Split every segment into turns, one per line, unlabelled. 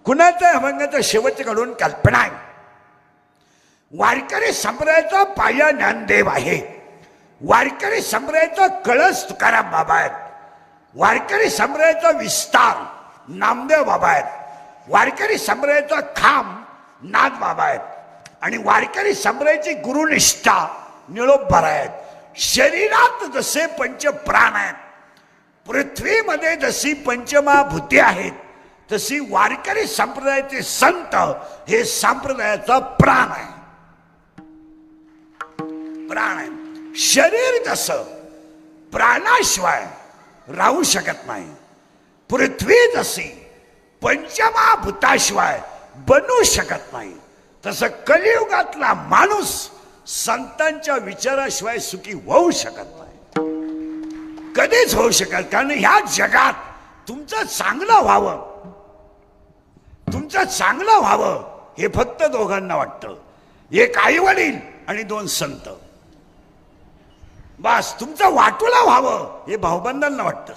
कुणाचा अभंगाचा शेवट घडून कल्पना आहे. वारकरी संप्रदायाचा पाया ज्ञानदेव आहे. वारकरी संप्रदायाचा कळस तुकाराम बाबा आहेत. वारकरी संप्रदायाचा विस्तार नामदेव बाबा आहेत. वारकरी संप्रदायाचा खांब नाथ बाबा आहेत. आणि वारकरी संप्रदायाची गुरुनिष्ठा निळोबा आहेत. शरीरात जसे पंच प्राण आहेत, पृथ्वीमध्ये जशी पंचमहाभूते आहेत, तशी वारकरी संप्रदायाचे संत हे संप्रदायाचा प्राण आहे. प्राण आहे. शरीर जसं प्राणाशिवाय राहू शकत नाही, पृथ्वी जशी पंचमहाभूताशिवाय बनू शकत नाही, तसं कलियुगातला माणूस संतांच्या विचाराशिवाय सुखी होऊ शकत नाही. कधीच होऊ शकत. कारण ह्या जगात तुमचं चांगलं व्हावं, तुमचं चांगलं व्हावं हे फक्त दोघांना वाटतं. एक आई वडील आणि दोन संत. बस तुमचं वाटोला व्हावं हे भाऊबंधांना वाटतं.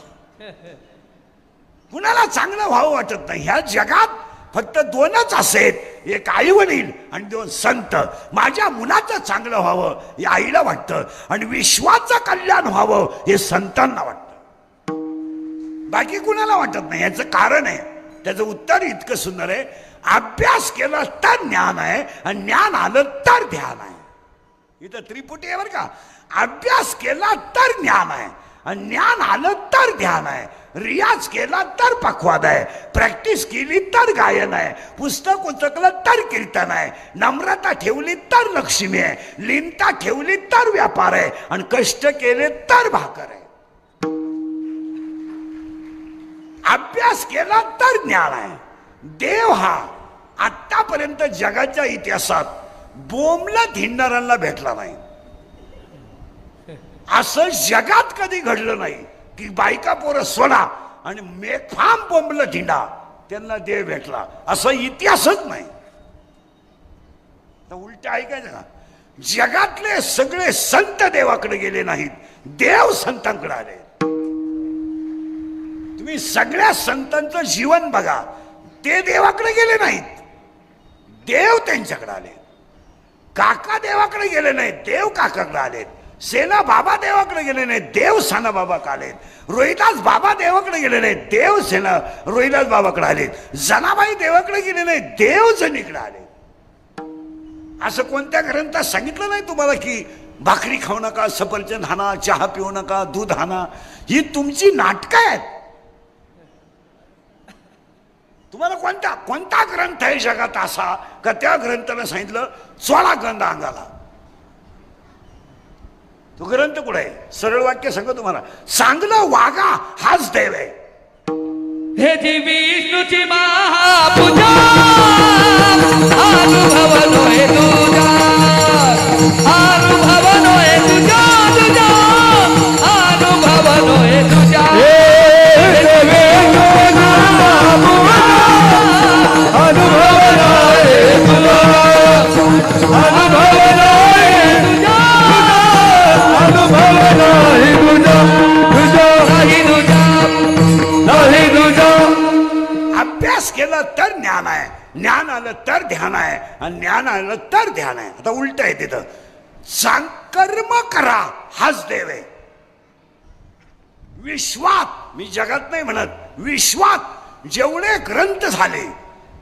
कुणाला चांगलं व्हावं वाटत नाही. ह्या जगात फक्त दोनच असेल, एक आई वडील आणि दोन संत. माझ्या मुलाचं चांगलं व्हावं हे आईला वाटतं आणि विश्वाचं कल्याण व्हावं हे संतांना वाटतं. बाकी कुणाला वाटत नाही. याचं कारण आहे, त्याचं उत्तर इतकं सुंदर आहे. अभ्यास केला तर ज्ञान आहे आणि ज्ञान आलं तर ध्यान आहे. इथं त्रिपुटी आहे बरं का. अभ्यास केला तर ज्ञान आहे आणि ज्ञान आलं तर ध्यान आहे. रियाज केला तर पखवाद आहे. प्रॅक्टिस केली तर गायन आहे. पुस्तक उचकलं तर कीर्तन आहे. नम्रता ठेवली तर लक्ष्मी आहे. लीनता ठेवली तर व्यापार आहे आणि कष्ट केले तर भाकर आहे. अभ्यास केला तर ज्ञान आहे. देव हा आतापर्यंत जगाच्या इतिहासात बोंबलत हिंडणाऱ्यांना भेटला नाही. असं जगात कधी घडलं नाही की बायका पोरं सोडा आणि मेफाम बोंबलत हिंडा त्यांना देव भेटला. असं इतिहासच नाही. उलट ऐकायचं का, जगातले सगळे संत देवाकडे गेले नाहीत, देव संतांकडे आले. तुम्ही सगळ्या संतांचं जीवन बघा, ते देवाकडे गेले नाहीत, देव त्यांच्याकडे आले. काका देवाकडे गेले नाहीत, देव काकाकडे आलेत. सेना बाबा देवाकडे गेले नाहीत, देव साना बाबाकडे आलेत. रोहिदास बाबा देवाकडे गेले नाहीत, देव सेना रोहिदास बाबाकडे आलेत. जनाबाई देवाकडे गेले नाहीत, देव जनीकडे आले. असं कोणत्या ग्रंथात सांगितलं नाही तुम्हाला की भाकरी खाऊ नका, सफरचंद हाना, चहा पिऊ नका, दूध हाना. ही तुमची नाटकं आहेत. तुम्हाला कोणता ग्रंथ आहे जगात असा का त्या ग्रंथाला सांगितलं चोळा गंध अंगाला? तो ग्रंथ कुठे आहे? सरळ वाक्य सांगा तुम्हाला. चांगलं वागा हाच देव आहे.
हे जी विष्णूची महापूजा अनुभव नोय तुझा, अनुभव नोय तुझा, तुझा अनुभव नोय तुझा.
अभ्यास केला तर ज्ञान आहे, ज्ञान आलं तर ध्यान आहे आणि ज्ञान आलं तर ध्यान आहे. आता उलट आहे तिथं. कर्म करा हाच देव आहे. विश्वात, मी जगात नाही म्हणत, विश्वात जेवढे ग्रंथ झाले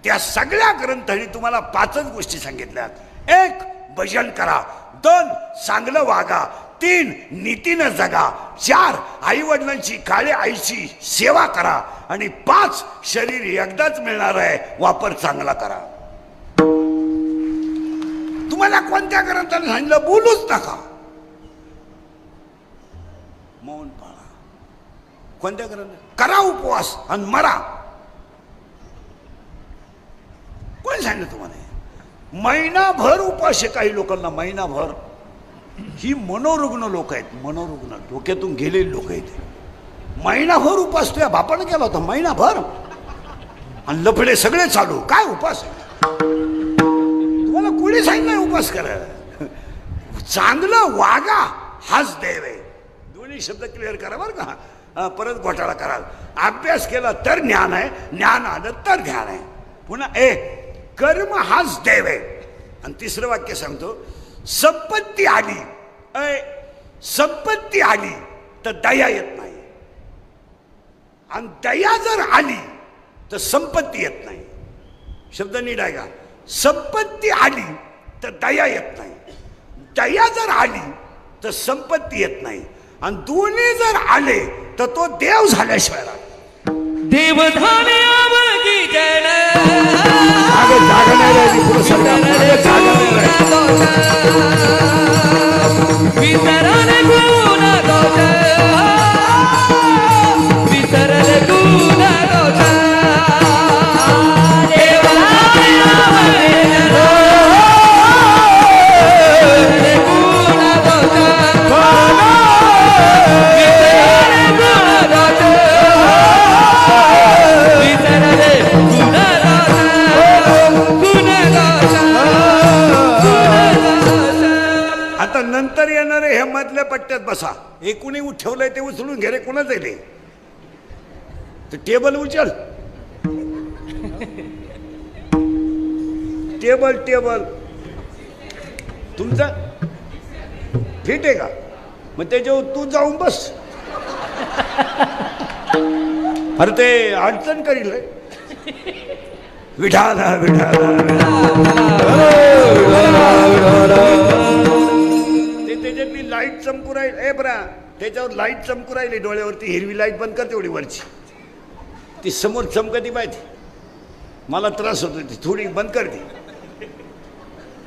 त्या सगळ्या ग्रंथांनी तुम्हाला 5च गोष्टी सांगितल्यात. 1 भजन करा, 2 चांगलं वागा, 3 नीतीनं जगा, 4 आई वडिलांची काळ्या आईची सेवा करा आणि 5 शरीर एकदाच मिळणार आहे, वापर चांगला करा. तुम्हाला कोणत्या ग्रंथाने सांगितलं बोलूच नका, मौन पाळा. कोणत्या ग्रंथ? करा उपवास आणि मरा. कोण सांगितलं तुम्हाला? महिनाभर उपास आहे काही लोकांना, महिनाभर. ही मनोरुग्ण लोक आहेत, मनोरुग्ण, डोक्यातून गेलेले लोक आहेत. महिनाभर उपास तुझ्या बापानं केला होता, महिनाभर, आणि लफडे सगळे चालू. काय उपास आहे? तुम्हाला कोणी सांगितलं उपास करा? चांगलं वागा हाच देव आहे. दोन्ही शब्द क्लिअर करा बरं का, परत घोटाळा कराल. अभ्यास केला तर ज्ञान आहे, ज्ञान आलं तर ध्यान आहे. पुन्हा कर्म हाच देव आहे. आणि तिसरं वाक्य सांगतो, संपत्ती आली संपत्ती आली तर दया येत नाही, आणि दया जर आली तर संपत्ती येत नाही. शब्द नीट आहे का? संपत्ती आली तर दया येत नाही, दया जर आली तर संपत्ती येत नाही, आणि दोन्ही जर आले तर तो देव झाल्याशिवाय राहत.
देवधाने आवळगी जण
जागा नाही राहिली पुढे सगळ्या जागा नाही राहिली.
विसरले गुण दोष विसरले गुण दोष देवधाने आवळगी जण गुण दोष विसरले गुण दोष विसरले गुण
आता नंतर येणारे हे मधल्या पट्ट्यात बसा. हे कुणी ठेवलंय ते उचलून घे रे. कुणाच आहे ते टेबल उचल. टेबल टेबल तुमचा फिट आहे का? मग त्याच्यावर तू जाऊन बस. अरे ते अडचण करील रे. विठाला विठाला ते त्याच्यातली लाईट चमकू राहील. बरा त्याच्यावर लाईट चमकू राहिली डोळ्यावरती. हिरवी लाईट बंद कर तेवढी वरची. ती समोर चमकती पाहिजे. मला त्रास होतो ती थोडी बंद कर ती.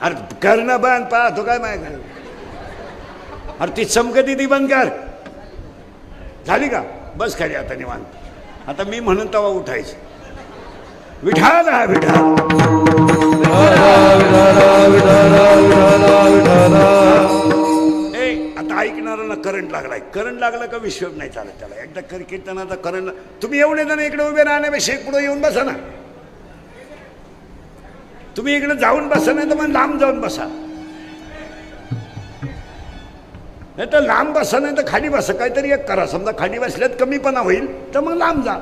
अरे करणं बंद पाहतो काय माहिती. अरे ती चमकती ती बंद कर. झाली का? बस खाली आता निवांत. आता मी म्हणून तवा उठायचं. विठाल हा विठाल. आता ऐकणाऱ्यांना करंट लागलाय. करंट लागला का विश्व नाही चालत त्याला. एकदा कीर्तनाचा करंट. तुम्ही एवढे जण इकडे उभे राहण्यापेक्षा पुढे येऊन बसा ना. तुम्ही इकडे जाऊन बसा नाही तर मग लांब जाऊन बसा. नाही तर लांब बसा नाही तर खाली बसा. काहीतरी एक करा. समजा खाली बसल्यात कमीपणा होईल तर मग लांब जा.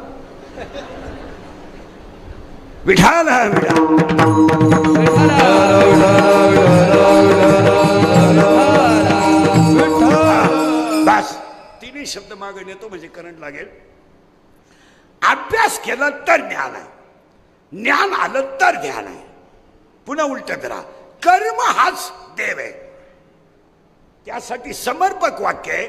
विठाल हा विठाल. बस तिन्ही शब्द मागे नेतो म्हणजे करंट लागेल. अभ्यास केला तर ज्ञान आहे, ज्ञान आलं तर ध्यान आहे. पुन्हा उलट करा. कर्म हाच देव आहे. त्यासाठी समर्पक वाक्य आहे,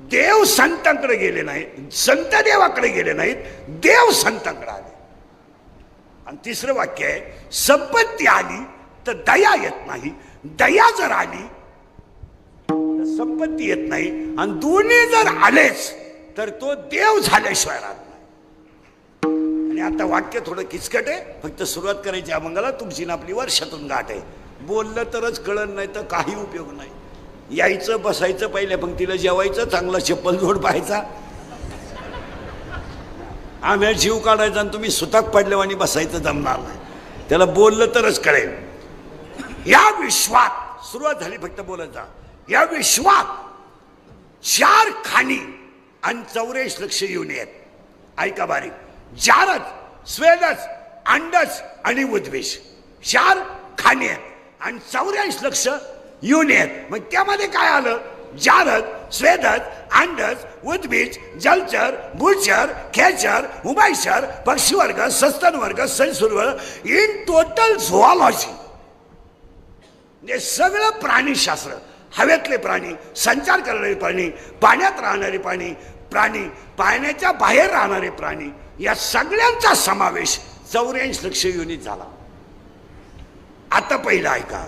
देव संतांकडे गेले नाहीत, संत देवाकडे गेले नाहीत, देव संतांकडे आले. आणि तिसरं वाक्य आहे, संपत्ती आली तर दया येत नाही, दया जर आली तर संपत्ती येत नाही, आणि दोन्ही जर आलेच तर तो देव झाल्याशिवाय राहत नाही. आणि आता वाक्य थोडं किचकट आहे. फक्त सुरुवात करायची अभंगाला. तुमची ना आपली वर्षातून गाठ आहे. बोललं तरच कळलं नाही तर काही उपयोग नाही. यायचं बसायचं पहिल्या पंक्तीला, जेवायचं चांगला चप्पल जोड पाहायचा, आम्ही जीव काढायचा, आणि तुम्ही सुताक पडल्यावानी बसायचं जमणार नाही. त्याला बोललं तरच कळेल. या विश्वात सुरुवात झाली फक्त बोलत जा. या विश्वात 4 खाणी आणि 84 लक्ष येऊन येत. ऐका बारीक. जारज, स्वेदज, अंडज आणि उद्विष 4 खाणी आहेत आणि 84 लक्ष येऊन येत. मग त्यामध्ये काय आलं? जारद, स्वेदज, अंडज, उद्भिज, जलचर, भूचर, खेचर, उभयचर, पक्षीवर्ग, सस्तन वर्ग, सरीसृप, इन टोटल झुऑलॉजी. हे सगळं प्राणीशास्त्र. हवेतले प्राणी, संचार करणारे प्राणी, पाण्यात राहणारे प्राणी, पाण्याच्या बाहेर राहणारे प्राणी, या सगळ्यांचा समावेश 84 लक्ष युनिट झाला. आता पहिलं ऐका.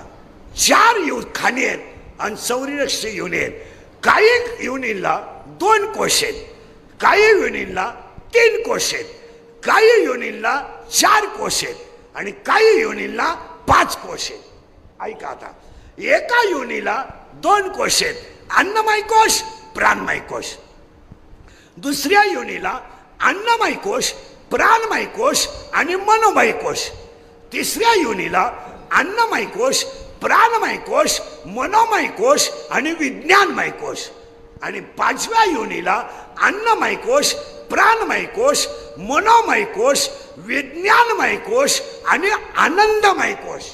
4 खाणी आहेत आणि 84 लक्ष युनिट. काही युनिटला 2 कोश आहेत, काही युनिटला 3 कोश आहेत, काही युनिटला 4 कोश आहेत, आणि काही युनिटला 5 कोश आहेत. ऐका आता. एका युनिटला 2 कोश आहेत, अन्नमय कोश, प्राणमय कोश. दुसऱ्या युनिटला अन्नमय कोश, प्राणमय कोश आणि मनोमय कोश. तिसऱ्या युनिटला अन्नमय कोश, प्राणमय कोश, मनोमय कोश आणि विज्ञानमय कोश. आणि 5व्या युनिटला अन्नमय कोश, प्राणमय कोश, मनोमय कोश, विज्ञानमय कोश आणि आनंदमय कोश.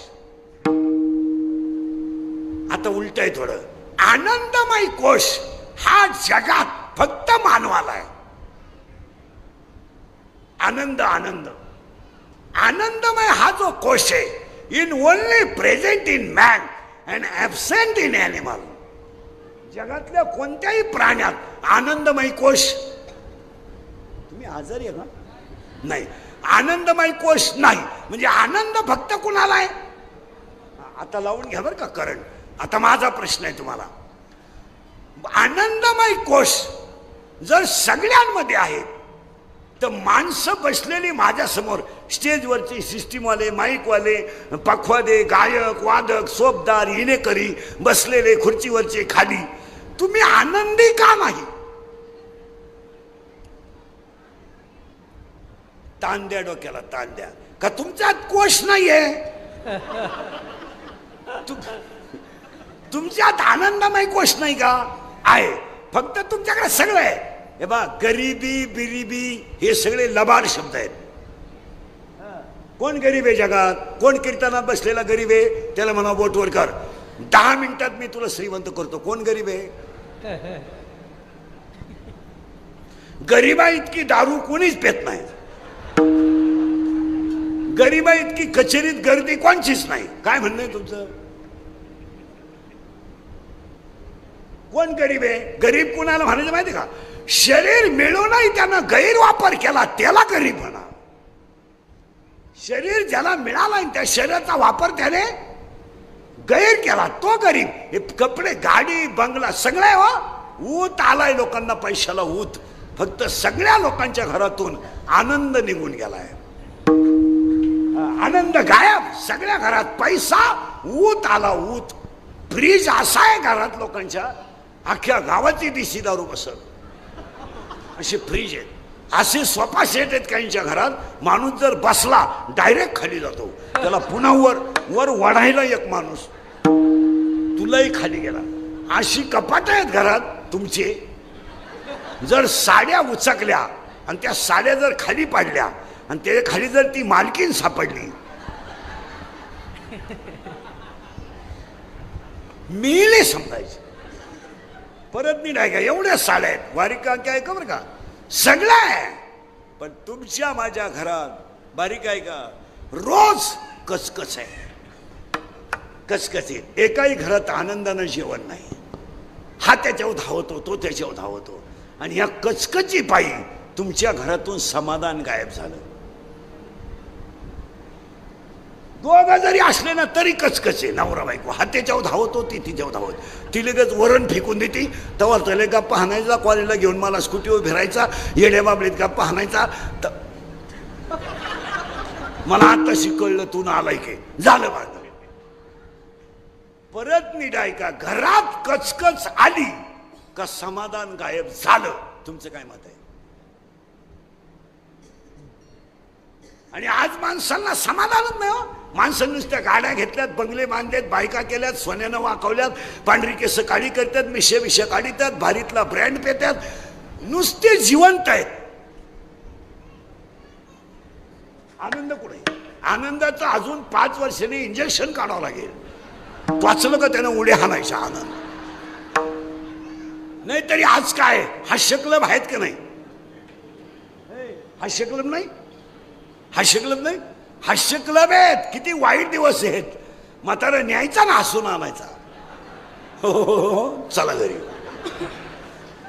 आता उलट आहे थोडं. आनंदमय कोश हा जगात फक्त मानवाला आहे. आनंद आनंद आनंदमय हा जो कोश आहे in only present in man and absent in animal. जगातल्या कोणत्याही प्राण्यात आनंदमय कोश. तुम्ही आजारी आहे का? नाही, आनंदमय कोश नाही. म्हणजे आनंद फक्त कुणाला आहे? आता लावून घ्या बरं का करंट. आता माझा प्रश्न आहे तुम्हाला. आनंदमय कोश जर सगळ्यांमध्ये आहे तर माणसं बसलेली माझ्या समोर स्टेजवरचे सिस्टीमवाले, माईकवाले, पखवादे, गायक, वादक, सोपदार, हिनेकरी बसलेले खुर्चीवरचे खाली, तुम्ही आनंदी का नाही? ताण द्या डोक्याला, ताण द्या. का तुमच्यात कोश नाहीये? तुमच्यात आनंदमय कोश नाही का? आहे. फक्त तुमच्याकडे सगळं आहे. हे बा, गरिबी बिरिबी हे सगळे लबाड शब्द आहेत. कोण गरीब आहे जगात? कोण कीर्तनात बसलेला गरीब आहे? त्याला म्हणा बोटवर कर, 10 मिनिटात मी तुला श्रीमंत करतो. कोण गरीब आहे? गरिबा इतकी दारू कोणीच पेत नाही. गरिबा इतकी कचेरीत गर्दी कोणचीच नाही. काय म्हणणं आहे तुमचं? कोण गरीब आहे? गरीब कोणाला म्हणायचं माहिती का? शरीर मिळूनही त्यानं गैरवापर केला त्याला गरीब म्हणा. शरीर ज्याला मिळाला त्या शरीराचा वापर त्याने गैर केला तो गरीब. हे कपडे, गाडी, बंगला सगळं आहे. हो, ऊत आलाय लोकांना, पैशाला ऊत. फक्त सगळ्या लोकांच्या घरातून आनंद निघून गेलाय. आनंद गायब. सगळ्या घरात पैसा, ऊत आला, ऊत. फ्रीज असा आहे घरात लोकांच्या, अख्ख्या गावाची दिशी दारू बसत असे फ्रीज आहेत. असे सोफा सेट आहेत काहींच्या घरात. माणूस जर बसला डायरेक्ट खाली जातो. त्याला पुन्हा वर वाढायला एक माणूस, तुलाही खाली गेला. अशी कपाट आहेत घरात तुमचे. जर साड्या उचकल्या आणि त्या साड्या जर खाली पाडल्या आणि त्याच्या खाली जर ती मालकीन सापडली, मिळले समजायचे. परत मी नाही का एवढ्या साड्या आहेत. बारीका काय का बरं का? सगळं आहे. पण तुमच्या माझ्या घरात बारीक आहे का? रोज कचकच आहे, कचकच आहे. एकाही घरात आनंदानं जेवण नाही. हा त्याच्यावर धावतो, तो त्याच्यावर धावतो. आणि या कचकची पायी तुमच्या घरातून समाधान गायब झालं. दोघं जरी असले ना तरी कचकच आहे. नवरा बायको, हा त्याच्यावर धावतो, ती तिच्यावर धावत. ती लगेच वरण फेकून देते. तेव्हा त्याला गप्पा हाणायचा, कॉलेजला घेऊन मला स्कूटीवर फिरायचा, येड्या बाबलीत गप्पा हाणायचा. मला आता शिकवलं तू ना आलाय की झालं माझं. परत नीट ऐका, घरात कचकच आली का समाधान गायब झालं. तुमचं काय मत आहे? आणि आज माणसांना समाधानच नाही. हो, माणसांनी नुसत्या गाड्या घेतल्यात, बंगले बांधलेत, बायका केल्यात, सोन्यानं वाकवल्यात, पांढरी केस काळी करतात, मिशे विषय काढतात, भारीतला ब्रँड पेतात, नुसते जिवंत आहेत. आनंद कुठे? आनंदाचं अजून 5 वर्षांनी इंजेक्शन काढावं लागेल. वाचलं का त्यानं उड्या हाणायचा आनंद. नाहीतरी आज काय हास्य क्लब आहेत का नाही? हास्य क्लब नाही, हास्य क्लब नाही, हास्य क्लब आहेत. किती वाईट दिवस आहेत. म्हातारा न्यायचा ना हसून आणायचा. हो, चला घरी.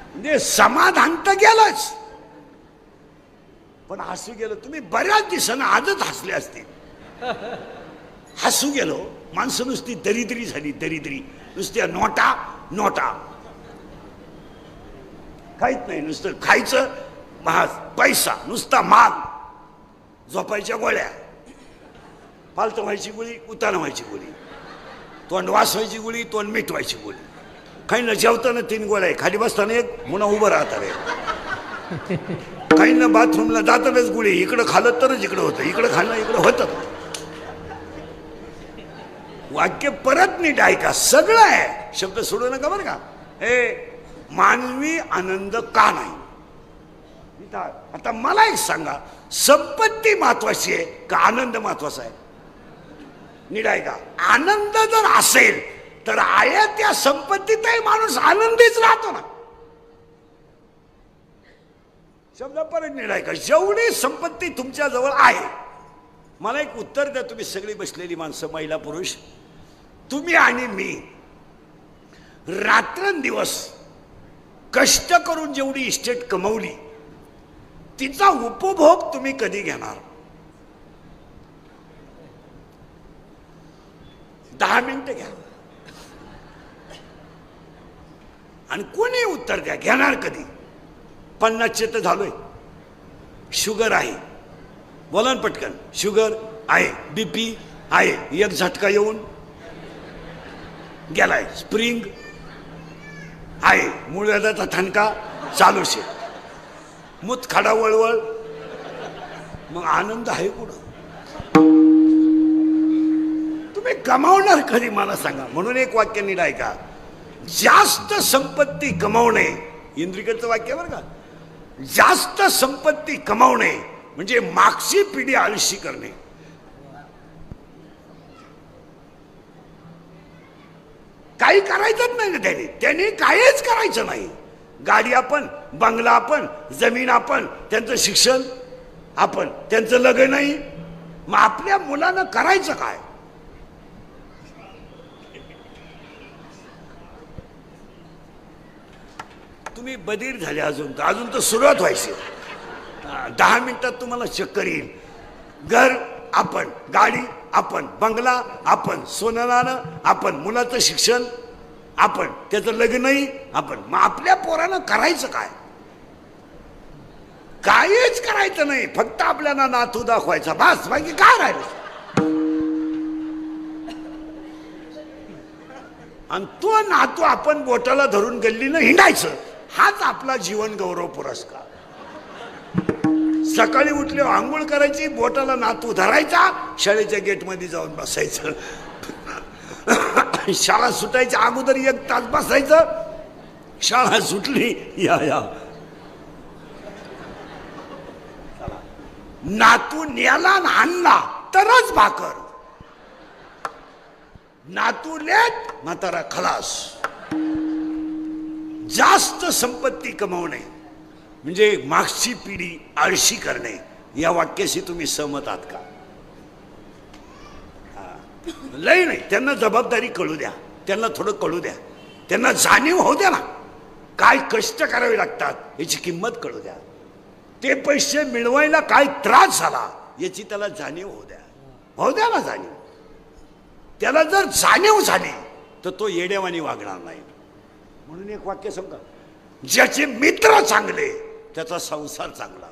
म्हणजे समाधान तर गेलंच, पण हसू गेलो. तुम्ही बऱ्याच दिवसानं आजच हसले असतील. हसू गेलो. माणसं नुसती दरिद्री झाली, दरिद्री. नुसत्या नोटा नोटा, काहीच नाही. नुसतं खायचं, पैसा, नुसता माल, झोपायच्या गोळ्या, पालतं व्हायची गोळी, उताना व्हायची गोळी, तोंड वासवायची गोळी, तोंड मिटवायची गोळी. काहींना जेवताना 3 गोळ्या आहे, खाली बसताना एक, पुन्हा उभं राहता रे. काहींना बाथरूमला जातानाच गोळी, इकडं खाल्लं तरच इकडं होतं, इकडं खाल्लं इकडं होतं. वाक्य परत नीट ऐका. सगळं आहे, शब्द सोडू नका बरं का. हे मानवी आनंद का नाही? आता मला एक सांगा, संपत्ती महत्वाची आहे का आनंद महत्वाचा आहे? नीट आहे का? आनंद जर असेल तर आहे त्या संपत्तीतही माणूस आनंदीच राहतो ना. शब्द परत नीट आहे का? जेवढी संपत्ती तुमच्या जवळ आहे, मला एक उत्तर द्या, तुम्ही सगळी बसलेली माणसं, महिला पुरुष, तुम्ही आणि मी रात्रंदिवस कष्ट करून जेवढी इस्टेट कमवली तिचा उपभोग तुम्ही कधी घेणार? 10 मिनिटं घ्या आणि कोणी उत्तर द्या, घेणार कधी? 50चे तर झालोय. शुगर आहे, बोला ना पटकन. शुगर आहे, बीपी आहे, एक झटका येऊन गेलाय, स्प्रिंग आहे, मूळ व्याधाचा ठणका चालू शे, मुतखडा वळवळ, मग आनंद आहे कुठं? तुम्ही कमावणार कधी मला सांगा. म्हणून एक वाक्य नीट ऐका, जास्त संपत्ती कमावणे, इंद्रिकडचं वाक्य बरं का, जास्त संपत्ती कमावणे म्हणजे मागची पिढी आळशी करणे. काही करायचंच नाही ना त्यांनी काहीच करायचं नाही. गाडी आपण, बंगला आपण, जमीन आपण, त्यांचं शिक्षण आपण, त्यांचं लग्न नाही. मग आपल्या मुलांना करायचं काय? तुम्ही बधीर झाले, अजून तर सुरुवात व्हायची. 10 मिनिटात तुम्हाला चक्कर येईल. घर आपण, गाडी आपण, बंगला आपण, सोनं नाणं आपण, मुलाचं शिक्षण आपण, त्याचं लग्नही आपण. मग आपल्या पोरानं करायचं काय? काहीच करायचं नाही, फक्त आपल्याला नातू दाखवायचा, बस, बाकी काय राहिलं? आणि तो नातू आपण बोटाला धरून गल्लीनं हिंडायचं, हाच आपला जीवन गौरव पुरस्कार. सकाळी उठले आंघोळ करायची, बोटाला नातू धरायचा, शाळेच्या गेटमध्ये जाऊन बसायचं. शाळा सुटायच्या अगोदर 1 तास बसायचं, शाळा सुटली या नातू न्याला आणला तरच भाकर. नातू लेट, म्हातारा खलास. जास्त संपत्ती कमावणे म्हणजे मागची पिढी आळशी करणे. या वाक्याशी तुम्ही सहमत आहात का? लय नाही, त्यांना जबाबदारी कळू द्या, त्यांना थोडं कळू द्या, त्यांना जाणीव होऊ द्या ना, काय कष्ट करावे लागतात याची किंमत कळू द्या. ते पैसे मिळवायला काय त्रास झाला याची त्याला जाणीव होऊ द्या ना जाणीव. त्याला जर जाणीव झाली तर तो येड्यावानी वागणार नाही. म्हणून एक वाक्य सांगा, ज्याचे मित्र चांगले त्याचा संसार चांगला.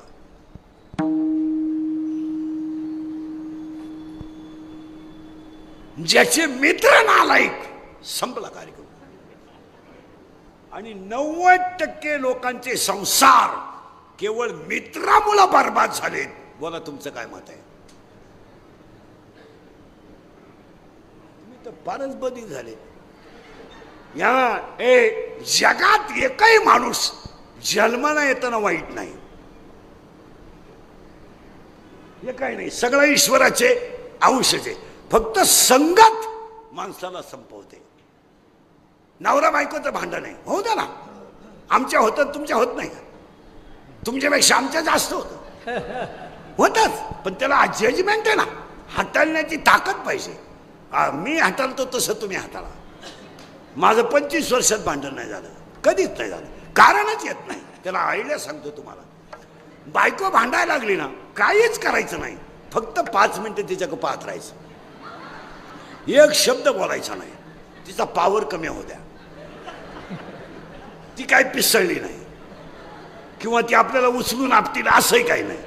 ज्याचे मित्र नालायक, संपला कार्यक्रम. आणि 90% लोकांचे संसार केवळ मित्रामुळे बर्बाद झालेत. बोला तुमचं काय मत आहे? तुम्ही तर फारच बदली झाले. या जगात एकही माणूस जन्माला येताना वाईट नाही, हे काही नाही, सगळं ईश्वराचे अंशचे. फक्त संगत माणसाला संपवते. नवरा बायकोचं भांडण आहे, होऊ द्या ना, आमच्या होतं तुमच्या होत नाही, तुमच्यापेक्षा आमच्या जास्त होतच, पण त्याला जजमेंट आहे ना, हाताळण्याची ताकद पाहिजे. मी हाताळतो तसं तुम्ही हाताळा. माझं 25 वर्षात भांडण नाही झालं, कधीच नाही झालं, कारणच येत नाही. त्याला आयडिया सांगतो तुम्हाला. बायको भांडायला लागली ना, काहीच करायचं नाही, फक्त 5 मिनिटं तिच्याकडे पाहत राहायचं, एक शब्द बोलायचा नाही, तिचा पावर कमी होऊ द्या. ती काय पिसळली नाही किंवा ती आपल्याला उचलून आपतील असंही काही नाही.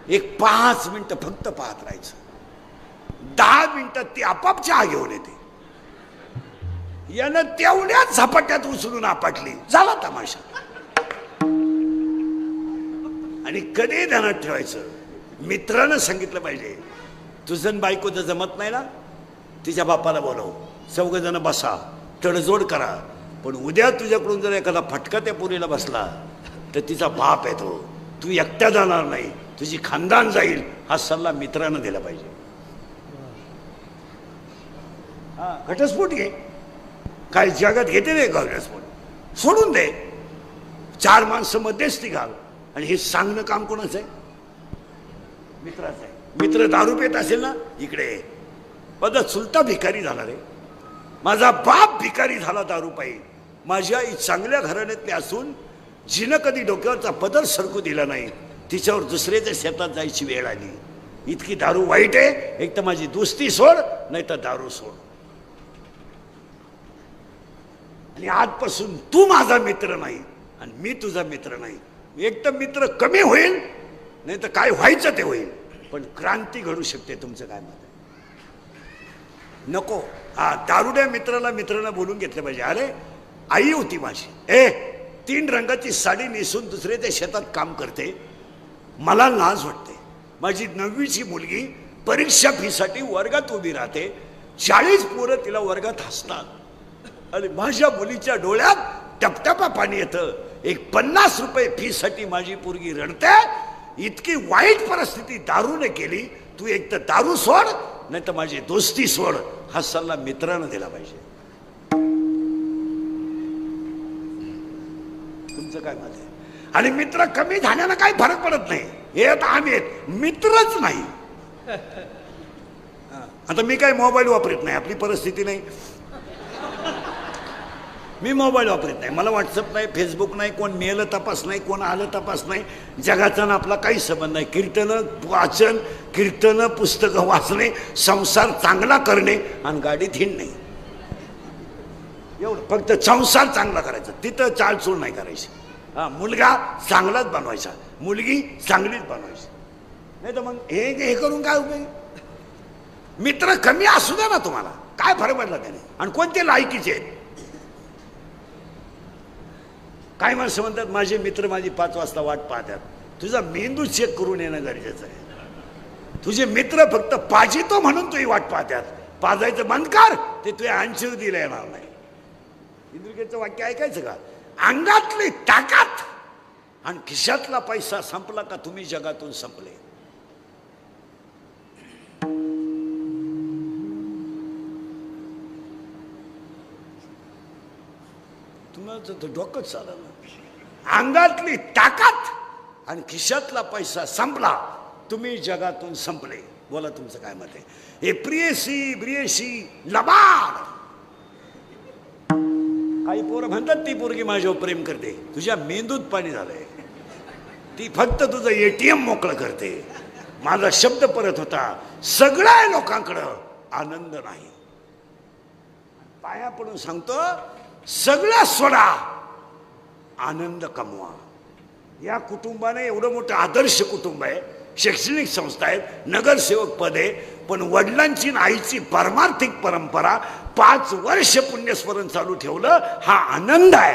एक 5 मिनिटं फक्त पाहत राहायचं. 10 मिनिटात ती आपाप चहा घेऊन येते. यानं तेवढ्याच झपाट्यात उचलून आपटली, झाला तमाशा. आणि कधी ध्यानात ठेवायचं, मित्रानं सांगितलं पाहिजे, तुझं बायकोचं जमत नाही ना, तिच्या बापाला बोलव, 4 जण बसा, तडजोड करा. पण उद्या तुझ्याकडून जर एखादा फटका त्या पोरीला बसला तर तिचा बाप आहे तो, तू एकटा जाणार नाही, तुझी खानदान जाईल, हा सल्ला मित्रानं दिला पाहिजे. हा घटस्फोट घे, काय जगात घेते रे घटस्फोट, सोडून दे. 4 माणसं मध्यस्थी घाल. आणि हे सांगणं काम कोणाचं आहे? मित्राचं आहे. मित्र दारू पेत असेल ना, इकडे माझा चुलता भिकारी झाला रे, माझा बाप भिकारी झाला दारू पायी. माझी आई चांगल्या घराण्यातली असून जिनं कधी डोक्यावरचा पदर सरकू दिला नाही, तिच्यावर दुसऱ्याच्या शेतात जायची वेळ आली. इतकी दारू वाईट आहे. एक तर माझी दोस्ती सोड, नाही तर दारू सोड. आणि आजपासून तू माझा मित्र नाही आणि मी तुझा मित्र नाही. एक तर मित्र कमी होईल, नाही तर काय व्हायचं ते होईल, पण क्रांती घडू शकते. तुमचं काय मत आहे? नको. हा दारुड्या मित्रानं बोलून घेतलं पाहिजे. अरे आई होती माझी, 3 रंगाची साडी नेसून दुसऱ्याच्या शेतात काम करते, मला लाज वाटते. माझी 9वीची मुलगी परीक्षा फीसाठी वर्गात उभी राहते, 40 पोरं तिला वर्गात हसतात आणि माझ्या मुलीच्या डोळ्यात टपटपा पाणी येतं. एक 50 रुपये फीसाठी माझी पोरगी रडते. इतकी वाईट परिस्थिती दारूने केली. तू एक तर दारू सोड, नाही तर माझी दोस्ती सोड. हा सल्ला मित्रानं दिला पाहिजे. तुमचं काय मत आहे? आणि मित्र कमी झाल्यानं काही फरक पडत नाही. हे आता आम्ही आहेत, मित्रच नाही. आता मी काय मोबाईल वापरत नाही, आपली परिस्थिती नाही. मी मोबाईल वापरत नाही, मला व्हॉट्सअप नाही, फेसबुक नाही, कोण मेलं तपास नाही, कोण आलं तपास नाही. जगाचा ना आपला काही संबंध नाही. कीर्तनं पुस्तकं वाचणे, संसार चांगला करणे आणि गाडीत हिंडणे, एवढं. फक्त संसार चांगला करायचा, तिथं चालचूळ नाही करायची. हा मुलगा चांगलाच बनवायचा, मुलगी चांगलीच बनवायची. नाही तर मग हे करून काय उपयोग? मित्र कमी असू द्या ना, तुम्हाला काय फरक पडला त्याने? आणि कोणते लायकीचे आहेत? काय माणसं म्हणतात माझे मित्र माझी 5 वाजता वाट पाहतात. तुझा मेंदू चेक करून येणं गरजेचं आहे. तुझे मित्र फक्त पाजितो म्हणून तुझी वाट पाहतात. पाजायचं बंद कर, ते तुझ्या अंशीव दिला येणार नाही. इंद्रिकेचं वाक्य ऐकायचं का? अंगातली ताकद आणि खिशातला पैसा संपला का तुम्ही जगातून संपले. तुम्हाला डोकंच चाललं. अंगातली ताकद आणि खिशातला पैसा संपला, तुम्ही जगातून संपले. बोला तुमचं काय मत आहे? हे प्रियसी लबाड. काही पोरं म्हणतात ती पोरगी माझ्यावर प्रेम करते, तुझ्या मेंदूत पाणी झालंय. ती फक्त तुझं ATM मोकळं करते. माझा शब्द परत होता, सगळ्या लोकांकडं आनंद नाही. पाया पडून सांगतो, सगळं सोडा, आनंद कमवा. या कुटुंबाने एवढं मोठं आदर्श कुटुंब आहे, शैक्षणिक संस्था आहेत, नगरसेवक पद आहे, पण वडिलांची आणि आईची परमार्थिक परंपरा 5 वर्ष पुण्यस्मरण चालू ठेवलं. हा आनंद आहे.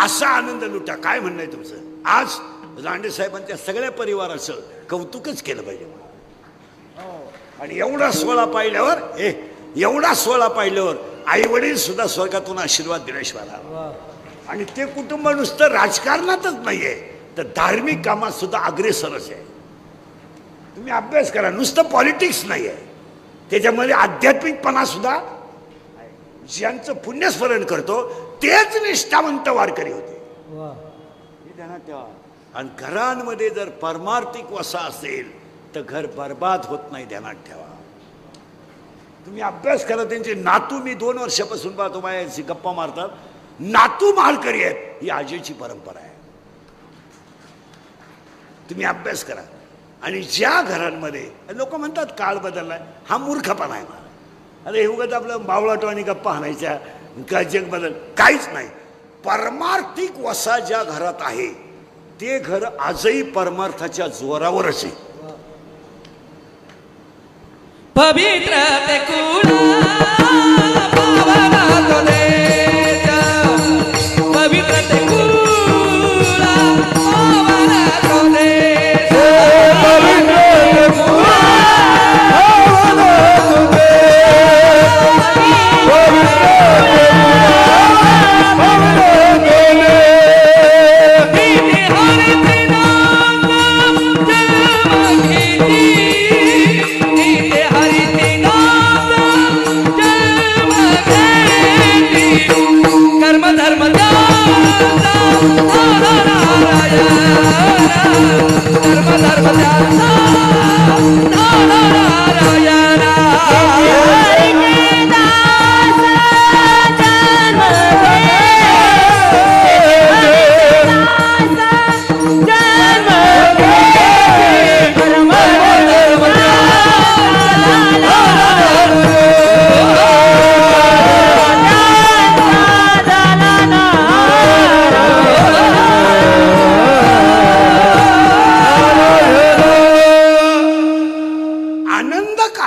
असा आनंद लुटा. काय म्हणणं आहे तुमचं? आज रांडे साहेबांच्या सगळ्या परिवाराचं कौतुकच केलं पाहिजे. आणि एवढा सोहळा पाहिल्यावर आई वडील सुद्धा स्वर्गातून आशीर्वाद दिल्याशिवाय. आणि ते कुटुंब नुसतं राजकारणातच नाहीये, तर धार्मिक कामात सुद्धा अग्रेसरच आहे. तुम्ही अभ्यास करा, नुसतं पॉलिटिक्स नाही आहे, त्याच्यामध्ये आध्यात्मिकपणा सुद्धा. ज्यांचं पुण्यस्मरण करतो तेच निष्ठावंत वारकरी होते. हे ध्यानात ठेवा. आणि घरांमध्ये जर परमार्थिक वसा असेल तर घर बर्बाद होत नाही. ध्यानात ठेवा. तुम्ही अभ्यास करा. त्यांचे नातू मी 2 वर्षापासून पाहतो, माझ्याशी गप्पा मारतात. नातू मालकरी आहेत. ही आजीची परंपरा आहे. तुम्ही अभ्यास करा. आणि ज्या घरांमध्ये लोक म्हणतात काळ बदललाय, हा मूर्खपणा आहे. अरे हे उगाच आपलं बावळाटो आणि गप्पा हाणायच्या, का जग बदल, काहीच नाही. परमार्थिक वसा ज्या घरात आहे ते घर आजही परमार्थाच्या जोरावरच आहे.
पवित्र ते कुळा पावना तो देश, पवित्र ते कुळा पावना तो देश, पवित्र ते कुळा पावना तो देश, पवित्र ते कुळा पावना तो देश.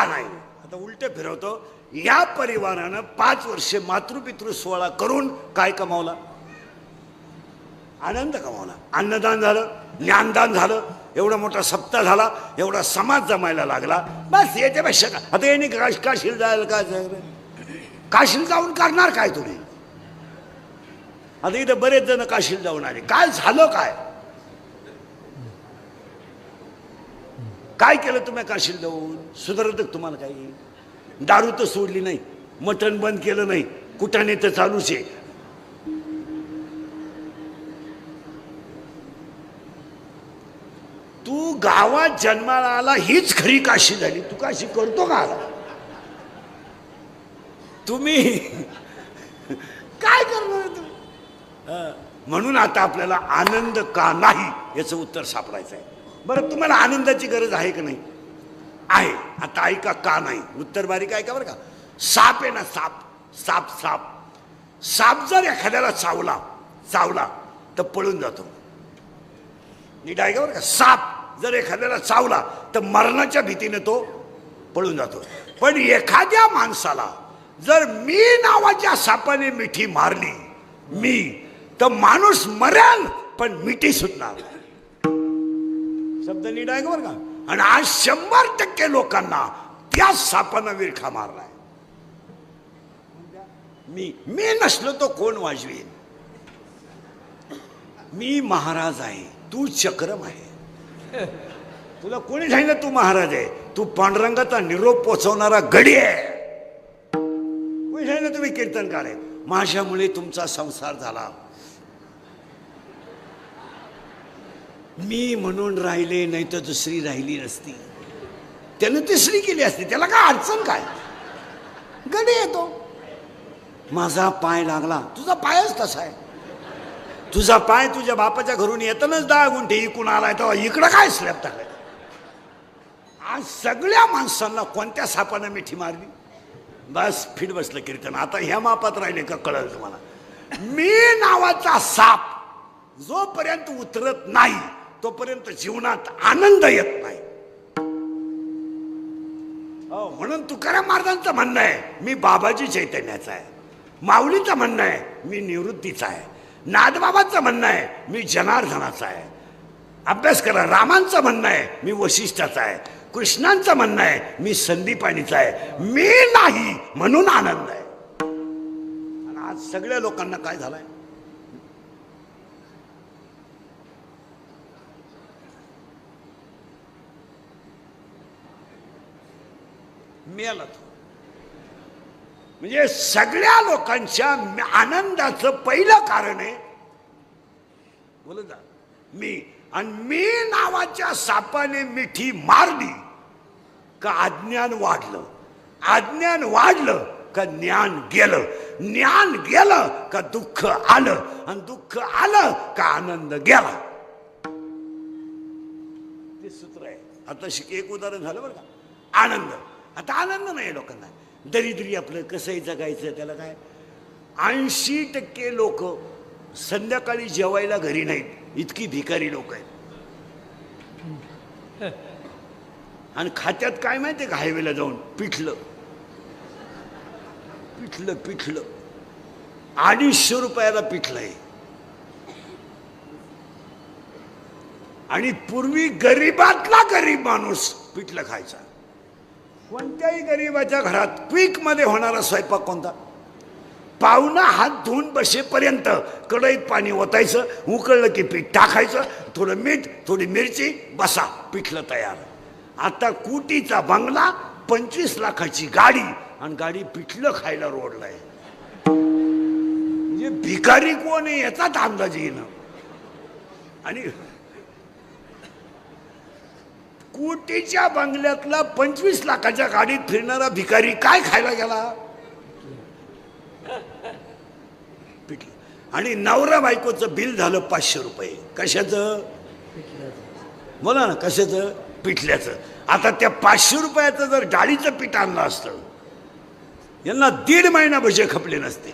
का नाही. आता उलट फिरवतो. या परिवारानं 5 वर्षे मातृपितृ सोहळा करून काय कमावला? आनंद कमावला. अन्नदान झालं, ज्ञानदान झालं, एवढा मोठा सप्ताह झाला, एवढा समाज जमायला लागला. बस याच्यापेक्षा का. आता यांनी काशीला जायला काय, काशीला जाऊन करणार काय तुम्ही? आता इथं बरेच जण काशीला जाऊन आले. काय झालं? काय केलं तुम्ही काशीला जाऊन? सुधारत तुम्हाला काही? दारू तर सोडली नाही, मटण बंद केलं नाही, कुठाने तर चालूच आहे. तू गावात जन्माला आला हीच खरी काशी झाली. तू काशी करतो का? तुम्ही काय करणार तुम्ही? म्हणून आता आपल्याला आनंद का नाही याचं उत्तर सापडायचं आहे. बरं, तुम्हाला आनंदाची गरज आहे का नाही? आहे. आता ऐका का नाही. उत्तर बारीक ऐका बरं का. साप आहे ना, साप साप साप साप जर एखाद्याला चावला तर पळून जातो. नीट ऐका बरं का. साप जर एखाद्याला चावला तर मरणाच्या भीतीने तो पळून जातो. पण एखाद्या माणसाला जर मी नावाच्या सापाने मिठी मारली तर माणूस मरेल पण मिठी सुटणार. शब्द नीट ऐका बरं का. आणि आज 100% लोकांना त्या सापानं विरखा मारलाय. मी नसलो तो कोण वाजवेल? मी महाराज आहे, तू चक्रम आहे. तुला कोणी सांगितलं तू महाराज आहे? तू पांडुरंगाचा निरोप पोचवणारा गडी आहे. कोणी सांगितलं तुम्ही कीर्तनकार आहे? माझ्यामुळे तुमचा संसार झाला. मी म्हणून राहिले, नाही तर दुसरी राहिली नसती. त्यानं तिसरी केली असती. त्याला काय अडचण काय? गडी येतो. माझा पाय लागला. तुझा पायच तसा आहे. तुझा पाय तुझ्या बापाच्या घरून येतानाच 10 गुंठे इकून आलाय, तेव्हा इकडं काय स्लॅब टाकलाय? आज सगळ्या माणसांना कोणत्या सापानं मिठी मारली? बस फिट बसलं कीर्तन. आता ह्या मापात राहिले का कळलं तुम्हाला? मी नावाचा साप जोपर्यंत उतरत नाही तोपर्यंत जीवनात आनंद येत नाही. म्हणून तुकाराम महाराजांचं म्हणणं आहे मी बाबाजी चैतन्याचा आहे. माऊलीचं म्हणणं आहे मी निवृत्तीचा आहे. नादबाबांचं म्हणणं आहे मी जनार्दनाचा आहे. अभ्यास करा. रामांचं म्हणणं आहे मी वशिष्ठाचा आहे. कृष्णांचं म्हणणं आहे मी संदीपाणीचा आहे. मी नाही म्हणून आनंद आहे. आणि आज सगळ्या लोकांना काय झालंय? मेला तो. म्हणजे सगळ्या लोकांच्या आनंदाचं पहिलं कारण आहे बोलत जा मी. आणि मी नावाच्या सापाने मिठी मारली का अज्ञान वाढलं. अज्ञान वाढलं का ज्ञान गेलं. ज्ञान गेलं का दुःख आलं. आणि दुःख आलं का आनंद गेला. ते सूत्र आहे. आता एक उदाहरण झालं बरं का. आनंद. आता आनंद नाही लोकांना. दरिद्री आपलं कसंही जगायचं त्याला काय. 80% लोक संध्याकाळी जेवायला घरी नाहीत. इतकी भिकारी लोक आहेत. आणि खात्यात काय माहितीये का? हायवेला जाऊन पिठलं 250 रुपयाला पिठलं आहे. आणि पूर्वी गरीबातला गरीब माणूस पिठलं खायचा. कोणत्याही गरीबाच्या घरात क्विक मध्ये होणारा स्वयंपाक कोणता? पाहुणा हात धुवून बसेपर्यंत कढईत पाणी ओतायचं, उकळलं की पीठ टाकायचं, थोडं मीठ, थोडी मिरची, बसा, पिठलं तयार. आता कुटीचा बंगला, 25 लाखाची गाडी, आणि गाडी पिठलं खायला रोडलाय. म्हणजे भिकारी कोण आहे याचाच अंदाज येणं. आणि कोटीच्या बंगल्यातला 25 लाखाच्या गाडीत फिरणारा भिकारी काय खायला गेला? पिठलं. आणि नवरा बायकोचं बिल झालं 500 रुपये. कशाचं? बोला ना, कशाचं? पिठल्याचं. आता त्या 500 रुपयाचं जर डाळीचं पीठ आणलं असतं यांना 1.5 महिना भजे खपले नसते.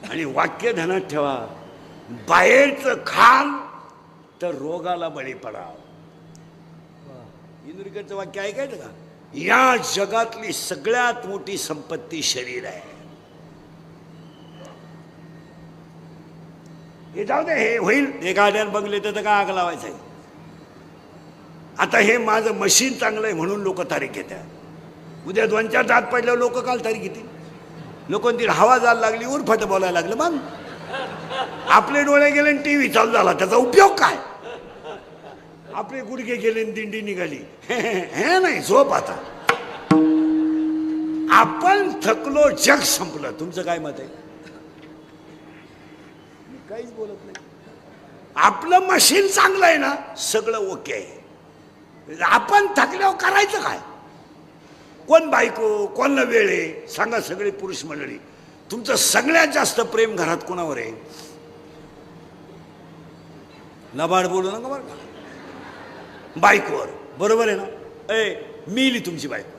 आणि वाक्य ध्यानात ठेवा, बाहेरचं खान तर रोगाला बळी पडा. इंदुरीकरचं वाक्य ऐकायचं का? या जगातली सगळ्यात मोठी संपत्ती शरीर आहे. हे जाऊ दे, हे होईल. हे गाड्यान बंगले तर काय आग लावायचं आहे. आता हे माझं मशीन चांगलं आहे म्हणून लोक तारीख घेतात. उद्या 2-4 दात पडल्यावर लोक काल तारीख घेतील. लोकांनी हवा जायला लागली, उरफाट बोलायला लागलं. मग आपले डोळे गेले आणि टीव्ही चालू झाला, त्याचा उपयोग काय? आपले गुडघे गेले आणि दिंडी निघाली. हे नाही झोप. आता आपण थकलो, जग संपलं. तुमचं काय मत आहे? मी काहीच बोलत नाही. आपलं मशीन चांगलं आहे ना, सगळं ओके आहे. आपण थकल्यावर करायचं काय? कोण बायको, कोणला वेळ आहे सांगा? सगळे पुरुष मंडळी, तुमचं सगळ्यात जास्त प्रेम घरात कोणावर आहे? लबाड बोलू नका बरं का. बायकोवर. बरोबर आहे ना? मिली तुमची बायको.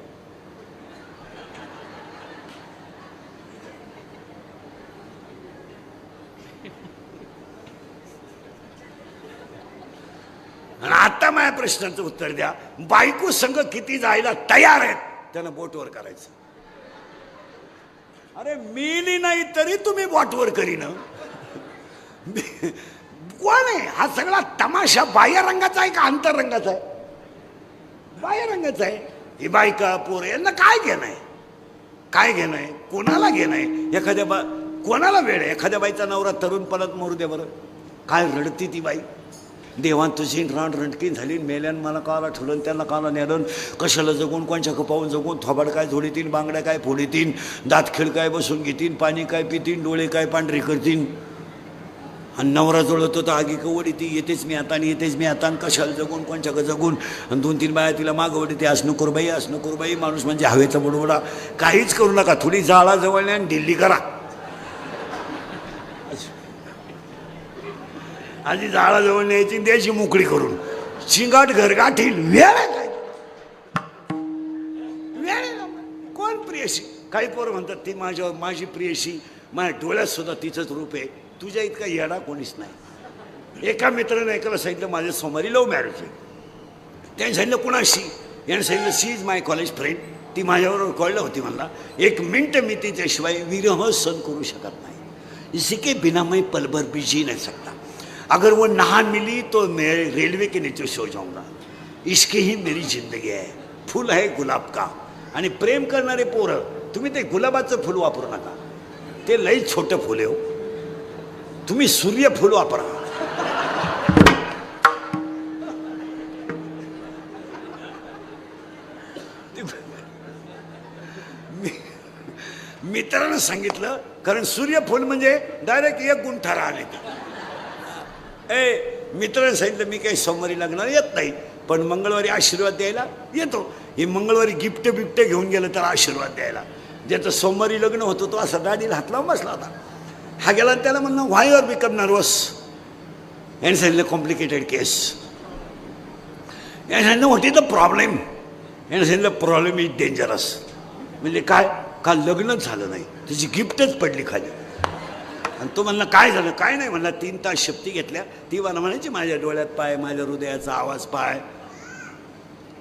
आणि आता माझ्या प्रश्नाचं उत्तर द्या. बायको संघ किती जायला तयार आहेत त्यानं बोटवर करायचं. अरे मिली नाही तरी तुम्ही बोटवर करीन. कोण आहे हा सगळा तमाशा? बाह्य रंगाचा आहे का अंतररंगाचा आहे? बाह्य रंगाचा आहे. ही बायका पोर यांना काय घेणं आहे? काय घेणं आहे? कोणाला घेणं आहे? एखाद्या कोणाला वेळ आहे? एखाद्या बाईचा नवरा तरुणपणात मरू दे बरं. काय रडती ती बाई. देवान तुझी रान रंटकीन झाली. मेल्यान मला काला ठेवलं, त्यांना काला नेलं. कशाला जगून, कोणच्या कपावून जगून. थोबाड काय झोडीतीन, बांगड्या काय फोडीतीन, दात खिळ काय बसून घेतीन, पाणी काय पितीन, डोळे काय पांढरे करतीन. आणि नवरा जोडतो तर आगी कवडी ती येतेच मी आता आणि येतेच मी आता. कशाला जगून, कोणच्या का जगून. आणि 2-3 बाया तिला मागवडी ती असं नको बाई, असं नको बाई. माणूस म्हणजे हवेचा बुडबुडा. काहीच करू नका. थोडी जाळा जवळ आणि दिल्ली करा. आधी जाळा जवळ न्यायची, द्यायची मोकळी करून. शिंगाट घर गाठील. वेळ आहे काय? वेळ आहे. कोण प्रियशी? काही पोरं म्हणतात ती माझी प्रियशी, माझ्या डोळ्यात सुद्धा तिचंच रूप आहे. तुझ्या इतका येडा कोणीच नाही. एका मित्रानं एकाला सांगितलं माझ्या सोमवारी लव्ह मॅरेज आहे. त्याने सांगितलं कुणाशी? याने सांगितलं शी इज माय कॉलेज फ्रेंड. ती माझ्याबरोबर कळलं होती. म्हणला 1 मिनिट मी तिच्याशिवाय विरह सण करू शकत नाही. इसी के बिना मैं पल भर भी जी नहीं सकता. अगर वो ना मिली तो मैं रेलवे के नीचे सो जाऊंगा. इसकी ही मेरी जिंदगी है. फूल है गुलाब का. आणि प्रेम करणारे पोरं, तुम्ही ते गुलाबाचं फुल वापरू नका. ते लई छोटं फुल आहे हो. तुम्ही सूर्यफूल वापरा. मित्रानं सांगितलं, कारण सूर्यफूल म्हणजे डायरेक्ट 1 गुंठारा आले. मित्रानं सांगितलं मी काही सोमवारी लग्नाला येत नाही, पण मंगळवारी आशीर्वाद द्यायला येतो. हे मंगळवारी गिफ्ट बिफ्ट घेऊन गेलं तर आशीर्वाद द्यायला. ज्याचं सोमवारी लग्न होतं तो असा दाढीला हात लावून बसला होता. हा गेला त्याला म्हणणं व्हाय युअर बिकम नर्वस. याने सांगितलं कॉम्प्लिकेटेड केस. याने सांगितलं व्हॉट इज द प्रॉब्लेम. याने सांगितलं प्रॉब्लेम इज डेंजरस. म्हणजे काय? काल लग्नच झालं नाही, त्याची गिफ्टच पडली खाली. आणि तो म्हणला काय झालं? काय नाही म्हणला. 3 तास शक्ती घेतल्या. ती मला म्हणायची माझ्या डोळ्यात पाय, माझ्या हृदयाचा आवाज पाय.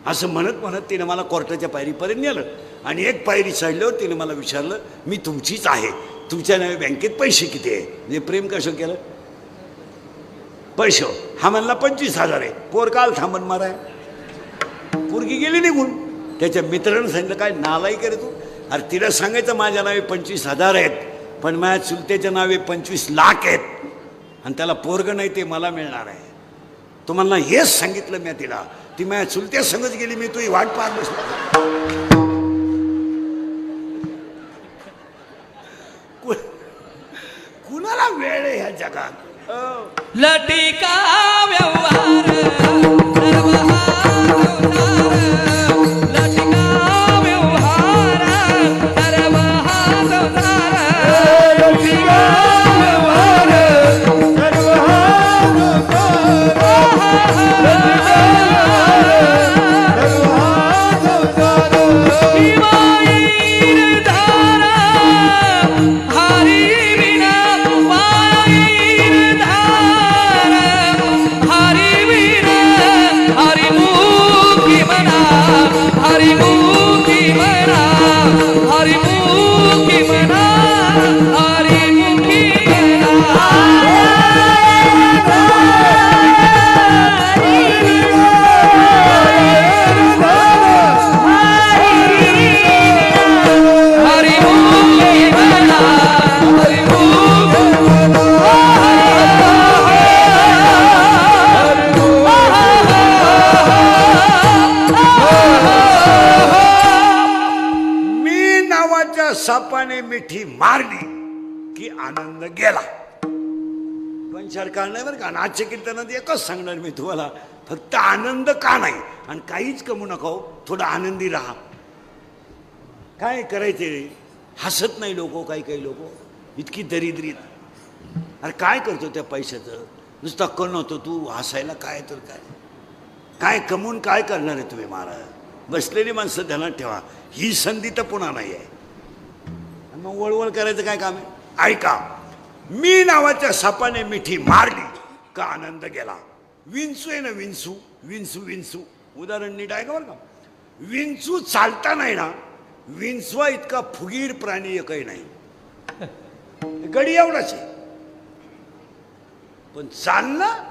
असं म्हणत म्हणत तिनं मला कोर्टाच्या पायरीपर्यंत नेलं. आणि 1 पायरी चढल्यावर तिने मला विचारलं मी तुमचीच आहे, तुमच्या नावे बँकेत पैसे किती आहे? म्हणजे प्रेम कसं केलं? पैसे. हा म्हणला 25,000 आहे. पोर काल थांबन माराय. पोरगी गेली निघून. त्याच्या मित्रानं सांगितलं काय नालायक रे तू. अरे तिला सांगायचं माझ्या नावे 25,000 आहेत, पण माझ्या चुलत्याच्या नावे 25 लाख आहेत. आणि त्याला पोरग नाही ते मला मिळणार आहे. तो म्हणला हेच सांगितलं मी तिला. ती माझ्या चुलत्या संगच गेली. मी तुझी वाट पाहत बसलो. कुणाला वेळ आहे ह्या जगात?
लटिका व्यवहार हरी
सापाने मिठी मारली की आनंद गेला. पण सरकार नाही बरं का, नाट्य कीर्तनात एकच सांगणार मी तुम्हाला, फक्त आनंद का नाही आणि काहीच कमू नको, थोडा आनंदी राहा. काय करायचे, हसत नाही लोक, काही लोक इतकी दरिद्रीत. अरे काय करतो त्या पैशाचं, नुसता कण होतो तू हसायला, काय तर काय कमवून काय करणार आहे तुम्ही महाराज. बसलेली माणसं ध्यानात ठेवा, ही संधी तर पुन्हा नाही आहे. मग वळवळ करायचं काय काम आहे. ऐका, मी नावाच्या सापाने मिठी मारली का आनंद गेला. विंचू आहे ना, विंचू विंचू विंचू उदाहरण नीट आहे का बरं का. विंचू चालता नाही ना, विंचवा इतका फुगीर प्राणी एकही नाही. गडी एवढाच आहे, पण चालणं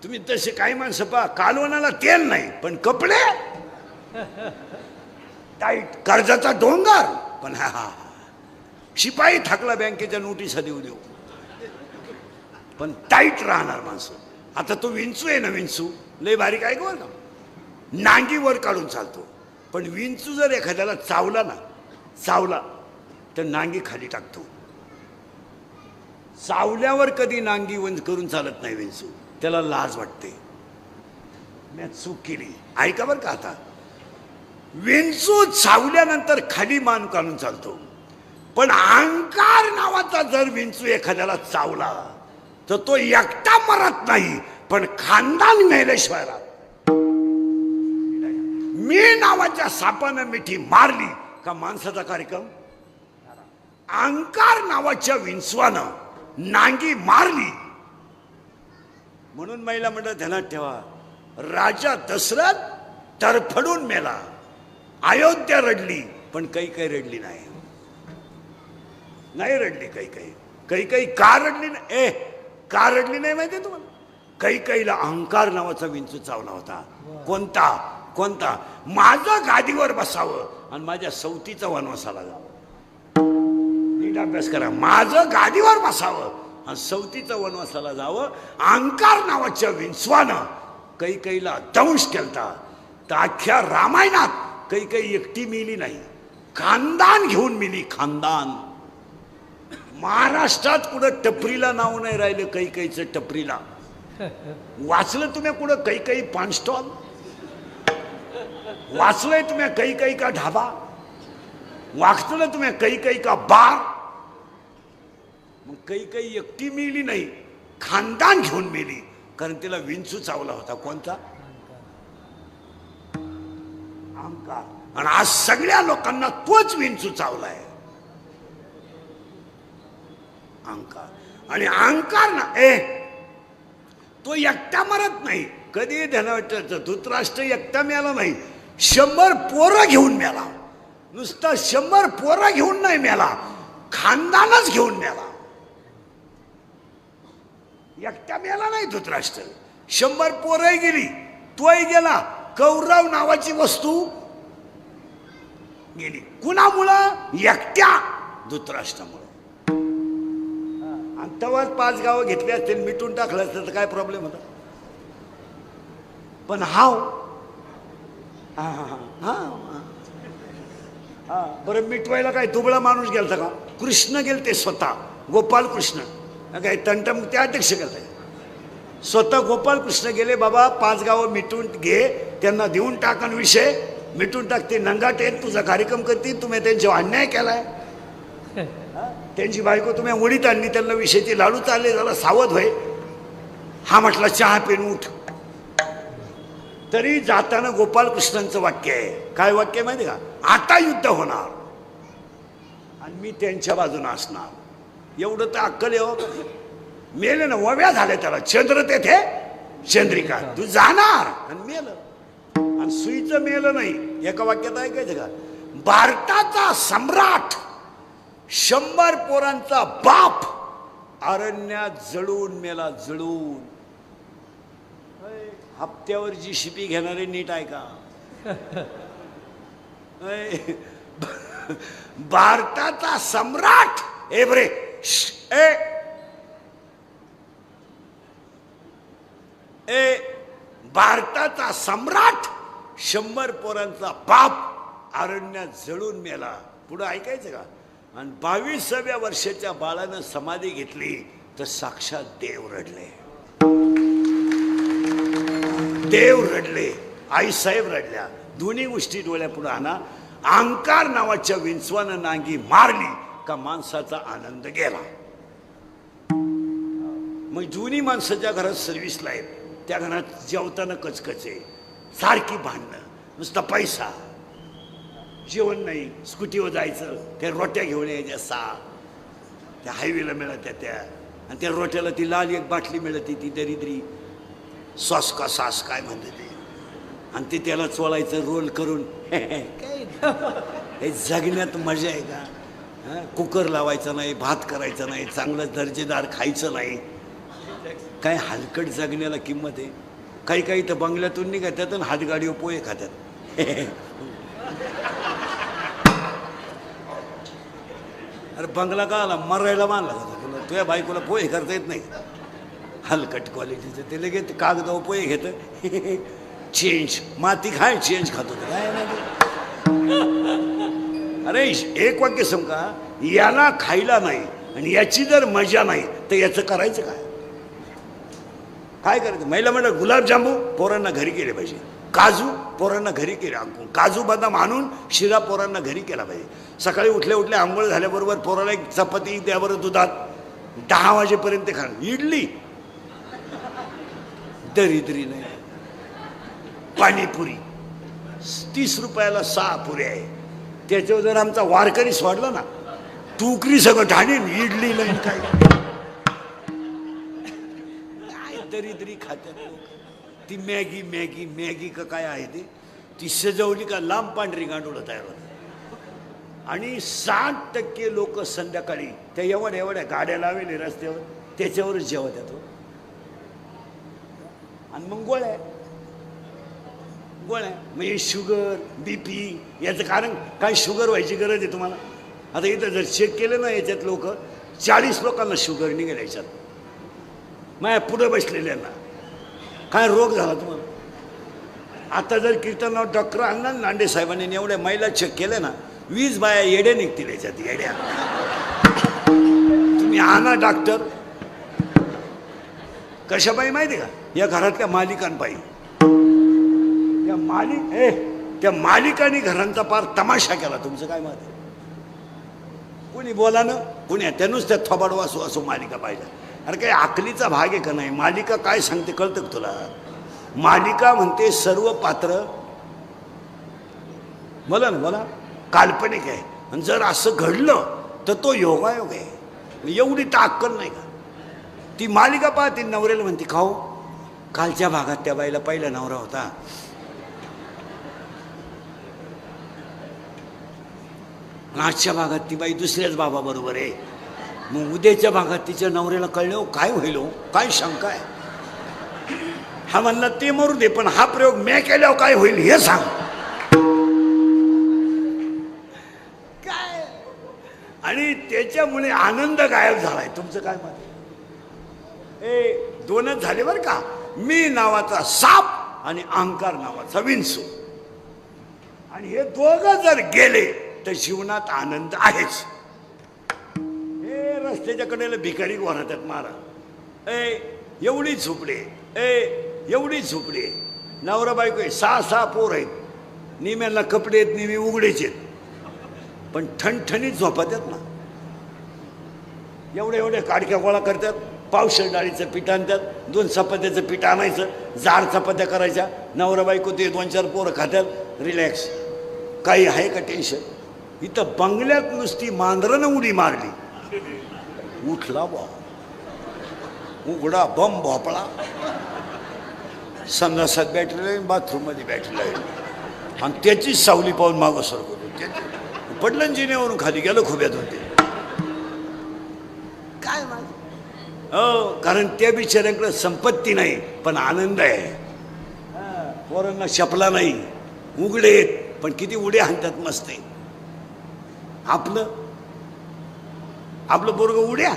तुम्ही तसे काही माणसं पहा, कालवणाला तेल नाही पण कपडे टाईट, कर्जाचा डोंगर पण हा शिपाई थाकला बँकेच्या नोटिसा देऊ देऊ पण टाईट राहणार माणसं. आता तो विंचू आहे ना, विंचू लय बारीक आहे का बरं का, नांगी वर काढून चालतो. पण विंचू जर एखाद्याला चावला तर नांगी खाली टाकतो. चावल्यावर कधी नांगी वन करून चालत नाही विंचू, त्याला लाज वाटते, मी चूक केली. ऐका बरं का, आता विंचू चावल्यानंतर खाली मान काढून चालतो. पण अहंकार नावाचा जर विंचू एखाद्याला चावला तर तो एकटा मरत नाही, पण खानदान मेल्याशिवाय राहत. मी नावाच्या सापानं मिठी मारली का माणसाचा कार्यक्रम. अहंकार नावाच्या विंचवानं नांगी मारली म्हणून महिला मंडळ ध्यानात ठेवा. राजा दशरथ तरफडून मेला, अयोध्या रडली, पण काही रडली नाही. नाही रडली काही का रडली नाही. का रडली नाही माहिती तुम्हाला. कैकेयीला अहंकार नावाचा विंचू चावला होता. कोणता माझं गादीवर बसावं आणि माझ्या सवतीचा वनवासाला जावं. नीट अभ्यास करा. माझं गादीवर बसावं आणि सवतीचं वनवासाला जावं. अहंकार नावाच्या विंचवानं कैकेयीला दंश केलता. तर अख्ख्या रामायणात कैकेयी एकटी मिली नाही, खानदान घेऊन मिली. खानदान महाराष्ट्रात कुठं टपरीला नाव नाही राहिलं कैकेयीचं. टपरीला वाचलं तुम्ही कुठं कैकेयी पान स्टॉल, वाचलंय तुम्ही कैकेयी का ढाबा, वाचलं तुम्ही कैकेयी का बार. मग कैकेयी एकटी मिली नाही, खानदान घेऊन मिली, कारण तिला विंचू चावला होता. कोणता अहंकार. आणि आज सगळ्या लोकांना तोच विंचू चावलाय, अहंकार. आणि अहंकार ना तो एकटा मरत नाही. कधी ध्यानात धृतराष्ट्र एकटा मिळाला नाही, 100 पोरं घेऊन मिळाला. नुसता 100 पोरं घेऊन नाही मिळाला, खानदानच घेऊन मिळाला. एकटा मिळाला नाही धृतराष्ट्र, 100 पोरंही गेली, तोही गेला. कौरव नावाची वस्तू गेली. कुणामुळं? एकट्या धृतराष्ट्रामुळं. आणि तेव्हाच 5 गावं घेतली असतील, मिटून टाकलं असतं तर काय प्रॉब्लेम होता. पण बरं मिटवायला काय दुबळा माणूस गेलता का? कृष्ण गेलते स्वतः, गोपाल कृष्ण काय तंटमुक्ती अध्यक्ष गेलते स्वतः. गोपाल कृष्ण गेले, बाबा 5 गावं मिटून घे, त्यांना देऊन टाकन, विषय मिटून टाकते. नंगाटे तुझा कार्यक्रम करतील, तुम्ही त्यांच्यावर अन्याय केलाय. त्यांची बायको तुम्ही उडीत आणली, त्यांना विषयची लाडू चालले, जरा सावध होय. हा म्हटला चहा पिऊन उठ. तरी जाताना गोपाल कृष्णांचं वाक्य आहे. काय वाक्य आहे माहिती का? आता युद्ध होणार आणि मी त्यांच्या बाजूने असणार. एवढं तर अक्कल यावं. मेले ना, वव्या झाल्या त्याला. चंद्र तेथे चंद्रिका, तू जाणार आणि मेलं. आणि सुईचं मेलं नाही. एका वाक्यात ऐकायचं का? भारताचा सम्राट, 100 पोरांचा बाप अरण्यात जळून मेला. जळून. हप्त्यावर जी शिपी घेणारे नीट ऐका. भारताचा सम्राट भारताचा सम्राट, 100 पोरांचा बाप अरण्यात जळून मेला. पुढं ऐकायचं का? आणि 22व्या वर्षाच्या बाळानं समाधी घेतली तर साक्षात देव रडले. देव रडले, आईसाहेब रडल्या. दोन्ही गोष्टी डोळ्यापुढे आणा. अहंकार नावाच्या विंचवानं नांगी मारली का माणसाचा आनंद गेला. मग जुनी माणसाच्या घरात सर्व्हिसला आहेत, त्या घरात जेवताना कचकचे, सारखी भांडणं, नुसता पैसा, जेवण नाही, स्कूटीवर जायचं, त्या रोट्या घेऊन यायच्या 6 त्या हायवेला मिळत्या त्या, आणि त्या रोट्याला ती लाल एक बाटली मिळते, ती दरिद्री सॉस का सास काय म्हणते ते, आणि ते त्याला चोळायचं रोल करून. हे जगण्यात मजा आहे का? कुकर लावायचा नाही, भात करायचा नाही, चांगलं दर्जेदार खायचं नाही. काय हलकट जगण्याला किंमत आहे? काही काही तर बंगल्यातून निघतात आणि हातगाडीवर पोहे खातात. अरे बंगला का आला? मरायला मानला जातो तुला, तुझ्या बायकोला पोहे करता येत नाही. हलकट क्वालिटीचं ते लगेच कागदावर पोहे घेतं. चेंज माती खाय, चेंज खातो काय नाही. अरे एक वाक्य समका, याला खायला नाही आणि याची जर मजा नाही तर याचं करायचं काय? काय करायचं? महिला म्हणलं गुलाबजामू पोरांना घरी केले पाहिजे, काजू पोरांना घरी केले, काजू बदाम आणून शिरा पोरांना घरी केला पाहिजे. सकाळी उठल्या उठल्या आंघोळ झाल्याबरोबर पोराला एक चपाती द्याबरोबर दुधात, 10 वाजेपर्यंत खा. इडली दरिद्री नाही. पाणीपुरी 30 रुपयाला 6 पुऱ्या आहे. त्याच्यावर जर आमचा वारकरी सोडला ना, टुकरी सगळं ढाणीन, इडली नाही काय. दरिद्री खात्यात लोक. ती मॅगी मॅगी मॅगी का काय आहे ते, ती सजवली का लांब पांढरी गांडूळ तयार होतं. आणि 60% लोक संध्याकाळी त्या एवढ्या एवढ्या गाड्या लावले रस्त्यावर, त्याच्यावरच जेवत येतो. आणि मग गोळ्या म्हणजे शुगर BP याचं कारण काय? शुगर व्हायची गरज आहे तुम्हाला? आता इथं जर चेक केलं ना, याच्यात लोक 40 लोकांना शुगर निघेल याच्यात. माझ्या पुढे बसलेल्यांना काय रोग झाला तुम्हाला? आता जर कीर्तनावर डॉक्टर आणला लांडे साहेबांनी एवढ्या महिला चेक केल्या ना, 20 बाया येड्या निघतील याच्यात. येड्या तुम्ही आणा डॉक्टर. कशापायी माहिती का? या घरातल्या मालिकांपायी. त्या मालिकांनी घरांचा पार तमाशा केला. तुमचं काय मत आहे? कोणी बोला ना, कोणी त्या नुसत्या थोबाड वासू असो मालिका पाहिजे. अरे काही आकलीचा भाग आहे का नाही? मालिका काय सांगते कळतं का तुला? मालिका म्हणते सर्व पात्र, बोला ना बोला, काल्पनिक आहे. आणि जर असं घडलं तर तो योगायोग आहे. एवढी तर अक्कल नाही का? ती मालिका पाहते, नवऱ्याला म्हणते खाऊ, कालच्या भागात त्या बाईला पहिला नवरा होता, आजच्या भागात ती बाई दुसऱ्याच बाबा बरोबर आहे. मग उद्याच्या भागात तिच्या नवऱ्याला कळलं काय होईल, काय शंका आहे? हा म्हणला ते मरू दे, पण हा प्रयोग मी केल्यावर काय होईल हे सांग. काय? आणि त्याच्यामुळे आनंद गायब झालाय. तुमचं काय मत? दोनच झाले बरं का. मी नावाचा साप आणि अहंकार नावाचा विंचू, आणि हे दोघं जर गेले तर जीवनात आनंद आहेच. हे रस्त्याच्या कडेला भिकारी वाहतात महाराज. एवढी झोपडे, एवढी झोपडे, नवरा बायको आहे, 6 पोर आहेत, निम्याला कपडे आहेत, निमी उघडेच आहेत, पण ठणठणीत झोपत आहेत ना. एवढ्या एवढ्या काडक्या गोळा करतात, पावशेर डाळीचं पीठ आणतात, 2 चपात्याचं पीठ आणायचं, जाड चपात्या करायच्या, नवरा बायको ते 2-4 पोरं खातात, रिलॅक्स. काही आहे का टेन्शन? इथं बंगल्यात नुसती मांजरानं उडी मारली, उठला बा उघडा बम भोपळा, संडासात बॅटरी आहे, बाथरूम मध्ये बॅटरी आहे, आणि त्याची सावली पाहून मागं सरकवतो. पडलं जिन्यावरून खाली गेलं, खुब्यात होते. काय हो, कारण त्या बिचाऱ्यांकडे संपत्ती नाही पण आनंद आहे. पोरांना शपला नाही, उघडेत पण किती उड्या हाणतात, मस्त आहे. आपलं पोरग उड्या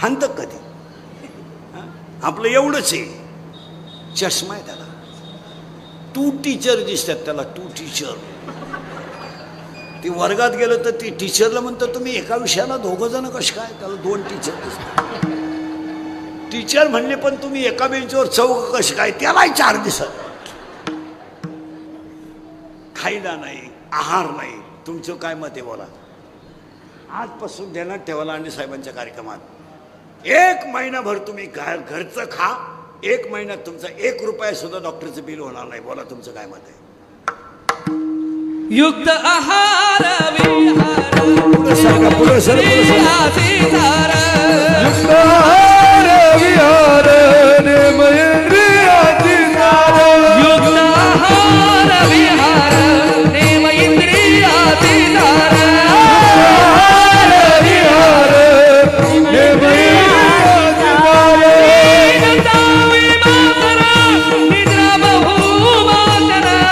हाणत कधी? आपलं एवढंच आहे, चष्मा आहे त्याला, 2 टीचर दिसतात त्याला, 2 टीचर. ती वर्गात गेलो तर ती टीचरला म्हणतो तुम्ही एका विषयाला दोघं जण कसे काय, त्याला 2 टीचर दिसतात. टीचर म्हणले पण तुम्ही एका बेंचवर चौघ कसे काय, त्यालाही 4 दिसत. खायला नाही, आहार नाही. तुमचं काय मत आहे बोला. आजपासून ध्यानात ठेवायला आणि साहेबांच्या कार्यक्रमात 1 महिनाभर तुम्ही घरचं खा. 1 महिन्यात तुमचा 1 रुपया सुद्धा डॉक्टरचं बिल होणार नाही. बोला तुमचं काय मत आहे.
युक्त आहार विहार
पुढे सरका, पुढे सर, पुढे सर.
आहार
युक्त आहार विहार नेमयेंद्रियाची तार.
युक्त आहार विहार नेम इंद्रियाची तार.
आहार विहार नेमयेंद्रियाची तार.
निद्रावी मातरा निद्रा बहु मातरा.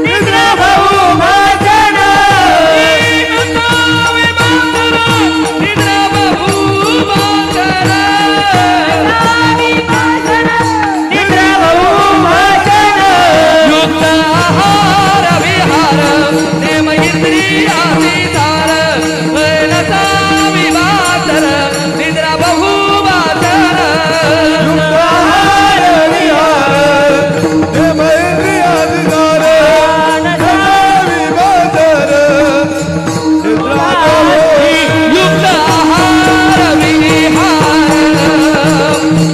निद्रा भाऊ माझ्याना.
निद्रावी मातरा निद्रा बहु मातरा.
निद्रा भाऊ माझ्याना.
युक्त आहार विहार नेम इंद्रियाची तार. वैनतावी मातर निद्रा बहु मातर.
युक्त आहार विहार नेमयेंद्रियाची तार. नसावी बाजार. निद्रा भाऊ.
युक्त आहार विहार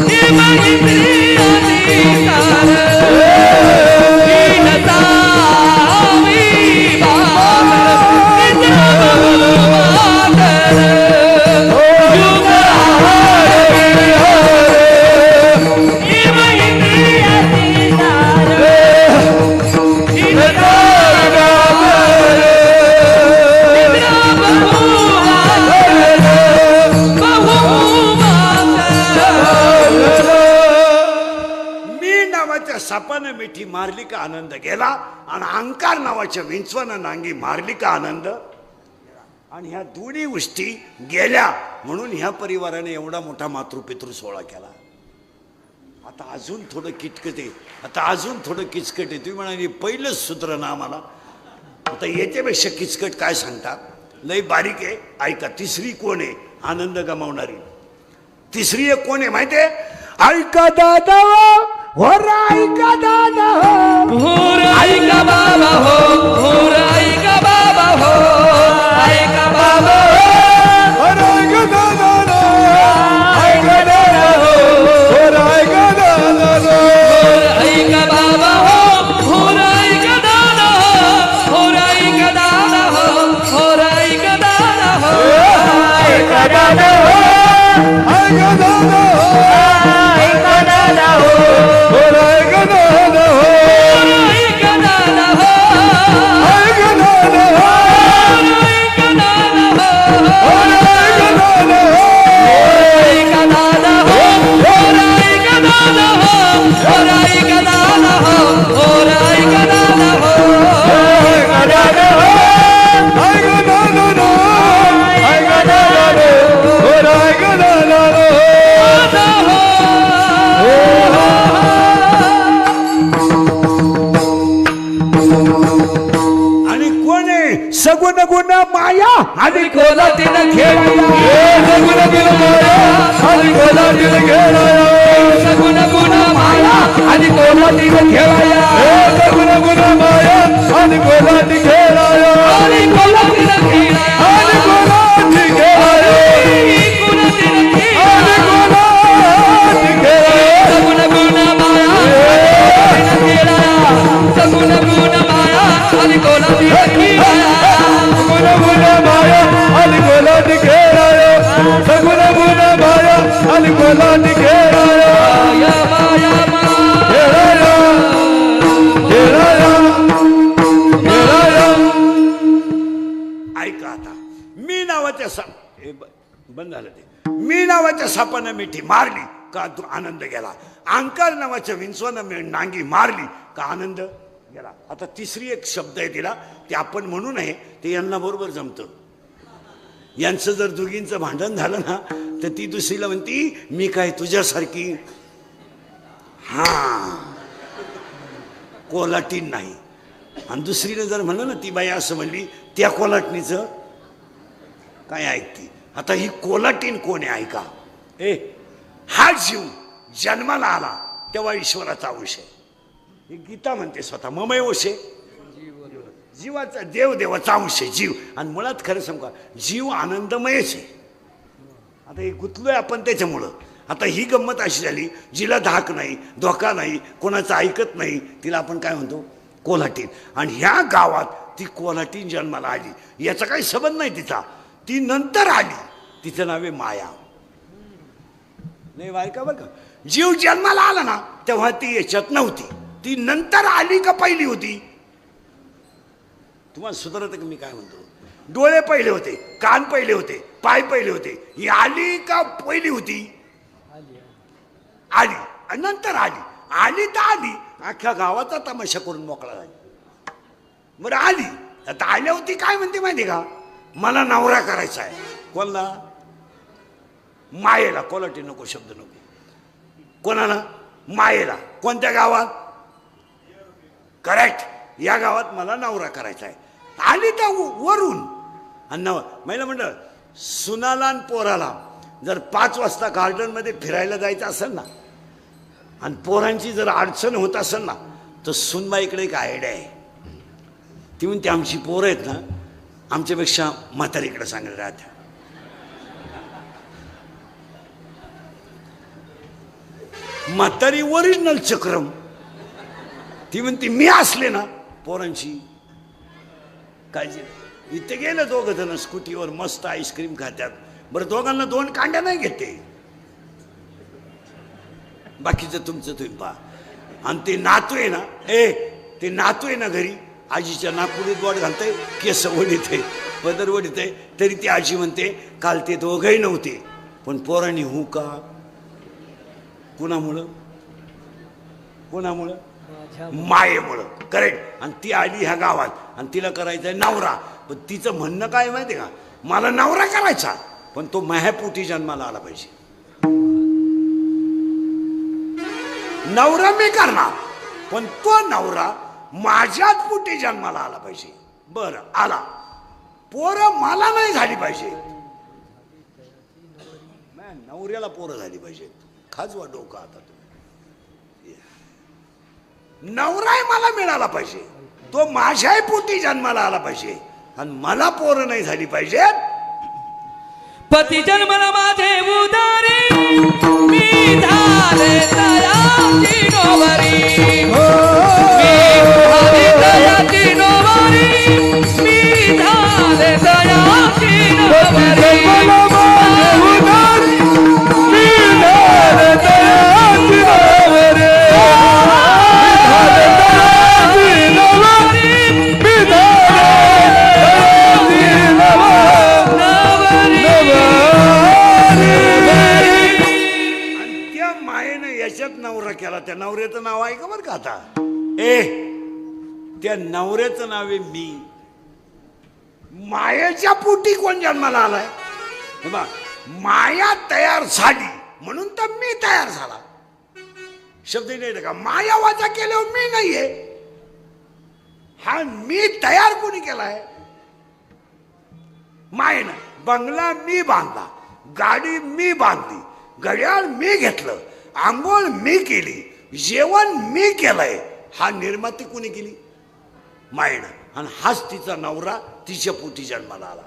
नेम इंद्रियाची तार. वैनतावी मातर निद्रा बहु मातर. युक्त आहार नेम इंद्रियाची तार. निद्रा
मी नावाच्या सापानं मिठी मारली का आनंद गेला, आणि अंकार नावाच्या विंचवानं नांगी मारली का आनंद. आणि ह्या दोन्ही गोष्टी गेल्या म्हणून ह्या परिवाराने एवढा मोठा मातृपितृ सोहळा केला. आता अजून थोडं किचकट आहे, आता अजून थोडं किचकट आहे. तुम्ही म्हणाले पहिलंच सूत्र ना आम्हाला, आता याच्यापेक्षा किचकट काय सांगतात. लई बारीक आहे, ऐका. तिसरी कोण आहे आनंद गमावणारी. तिसरी एक कोण आहे माहितीये. ऐका दादा हो, ऐका दादा हो.
होर ऐका बाबा हो, होर ऐका बाबा हो, ऐका बाबा हो.
अरे गदा दादा. हाय गदा दादा. ओर हाय गदा दादा.
होर ऐका बाबा हो, होर ऐका दादा हो, होर ऐका दादा हो, होर ऐका दादा हो.
ऐका दादा हो. हाय गदा दादा. ऐका दादा हो. ओर हाय गदा दादा हो.
होर ऐका दादा हो,
हाय गदा दादा हो.
ऐका दादा हो.
ओर हाय गदा दादा हो.
ऐका दादा हो, होर ऐका दादा हो, होर ऐका दादा हो, होर ऐका दादा हो.
हाय गदा दादा हो. हाय गदा दादा. हाय गदा दादा. ओर हाय गदा दादा हो.
आणि कोण आहे सगुण गुण माया आणि
कोलातीनं खेळाया,
सगुण गुण माया आणि कोलातील खेळाया.
सगुण गुण माया आणि कोलातीनं खेळाया,
सगुण गुण माया आणि कोलाटी खेळाया.
आणि कोलातीनं खेळाया,
आणि कोलाटी खेळाया.
कोलातीनं
आणि
खेळाया.
कोलाटी खेळाया.
सगुण गुण माया कोलातीनं खेळाया, सगुण गुण माया आणि कोलातीनं खेळाया.
सगुण गुण माया आणि कोलाटी खेळाया. सगुण गुण माया आणि कोलाटी खेळाया.
माया माया माया
खेळाया. खेळाया. खेळाया.
ऐका आता. मी नावाच्या बंद झालं ते. मी नावाच्या सापानं मिठी मारली का तो आनंद गेला. अंकार नावाच्या विंचवानं नांगी मारली का आनंद गेला. आता तिसरी एक शब्द आहे तिला, ते आपण म्हणू नये, ते यांना बरोबर जमतं. यांचं जर दोघींचं भांडण झालं ना तर ती दुसरीला म्हणती मी काय तुझ्यासारखी. हा कोल्हाटीन नाही. आणि दुसरीनं जर म्हणलं ना ती बाई असं म्हणली त्या कोल्हाटणीचं काय ऐकती. आता ही कोल्हाटीन कोण आहे ऐका. हा जीव जन्माला आला तेव्हा ईश्वराचा अंश आहे. ही गीता म्हणते स्वतः ममय वशे जीवाचा देवाचा अंश आहे जीव. आणि मुळात खरं सांगू का जीव आनंदमयच आहे. आता हे गुंतलोय आपण त्याच्यामुळं. आता ही गंमत अशी झाली जिला धाक नाही धोका नाही कोणाचं ऐकत नाही तिला आपण काय म्हणतो कोल्हाटीन. आणि ह्या गावात ती कोल्हाटीन जन्माला आली याचा काही संबंध नाही तिचा. ती नंतर आली तिचं नाव आहे माया. नाही ऐका बरं का जीव जन्माला आला ना तेव्हा ती याच्यात नव्हती. ती नंतर आली का पहिली होती. तुम्हाला सुधारत का मी काय म्हणतो. डोळे पहिले होते कान पहिले होते पाय पहिले होते. ही आली का पहिली होती. आली आणि नंतर आली. आली तर आली अख्ख्या गावाचा तमाशा करून मोकळा झाली. बरं आली आता आल्यावरती काय म्हणते माहिती का मला नवरा करायचा आहे. कोणला मायेला. कोल्हाटी नको शब्द नको. कोणाला मायेला. कोणत्या गावात करेक्ट या गावात मला नवरा करायचा आहे. आली तर वरून आणि महिला म्हणलं सुनाला आणि पोराला जर 5 वाजता गार्डनमध्ये फिरायला जायचं असेल ना आणि पोरांची जर अडचण होत असेल ना तर सुनबाईकडे एक आयडिया आहे. ती म्हणते आमची पोरं आहेत ना आमच्यापेक्षा म्हातारीकडे सांगायला राहत्या. म्हातारी ओरिजिनल चक्रम. ती म्हणते मी असले ना पोरांची काळजी. इथे गेलं दोघं जण स्कूटीवर मस्त आईस्क्रीम खात्यात. बरं दोघांना 2 कांड्या नाही घेते बाकीचं तुमचं तुम्ही पहा. आणि ते नातू आहे ना ते नातू आहे ना घरी आजीच्या नागपुडीत बोट घालतंय केस ओढीत आहे पदर ओढीत आहे तरी ती आजी म्हणते काल ते दोघंही नव्हते पण पोरांनी हू का. कुणामुळं कुणामुळं मायेमुळं. करेक्ट. आणि ती आली ह्या गावात आणि तिला करायचंय नवरा. पण तिचं म्हणणं काय माहिती का मला नवरा करायचा पण तो माह्यापोटी जन्माला आला पाहिजे. नवरा मी करणार पण तो नवरा माझ्याच पोटी जन्माला आला पाहिजे. बरं आला पोरं मला नाही झाली पाहिजे. नवऱ्याला पोरं झाली पाहिजे. खाजवा डोकं आता तुम्ही. नवराय मला मिळाला पाहिजे तो माझ्याही पोटी जन्माला आला पाहिजे आणि मला पोरं नाही झाली पाहिजेत.
पती जन्मला माझे उदारी मी झाले तयाची नोवारी. मी झाले तयाची नोवारी. मी झाले तयाची नोवारी.
नवरा केला त्या नवऱ्याचं नाव आहे का बरं का आता. त्या नवऱ्याचं नाव आहे मी. मायाच्या पोटी कोण जन्माला आलाय. माया तयार झाली म्हणून तर मी तयार झाला. शब्द नाही का माया वाचा केल्यावर मी नाहीये. हा मी तयार कोणी केलाय मायेनं. बंगला मी बांधला गाडी मी बांधली घड्याळ मी घेतलं आंघोळ मी केली जेवण मी केलंय. हा निर्माती कोणी केली मायेनं. आणि हाच तिचा नवरा तिच्या पोटी जन्माला आला.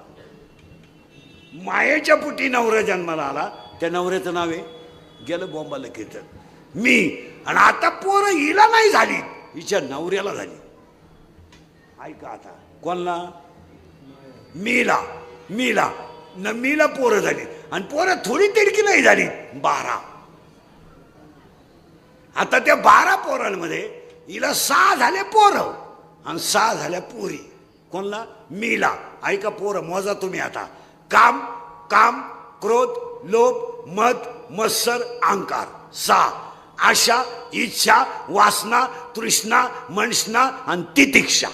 मायेच्या पोटी नवरा जन्माला आला. त्या नवऱ्याचं नाव आहे गेलं बॉम्बाला कीर्तन मी. आणि आता पोरं हिला नाही झाली हिच्या नवऱ्याला झाली. ऐका आता कोणला मीला. मीला पोरं झाली आणि पोरं थोडी तिडकी नाही झाली 12. आता त्या 12 पोरांमध्ये हिला 6 झाले पोरं आणि 6 झाल्या पोरी. कोणला मीला. ऐका पोरं मोजा तुम्ही आता. काम काम क्रोध लोभ मद मत्सर अहंकार 6. आशा इच्छा वासना तृष्णा मनष्णा आणि तितिक्षा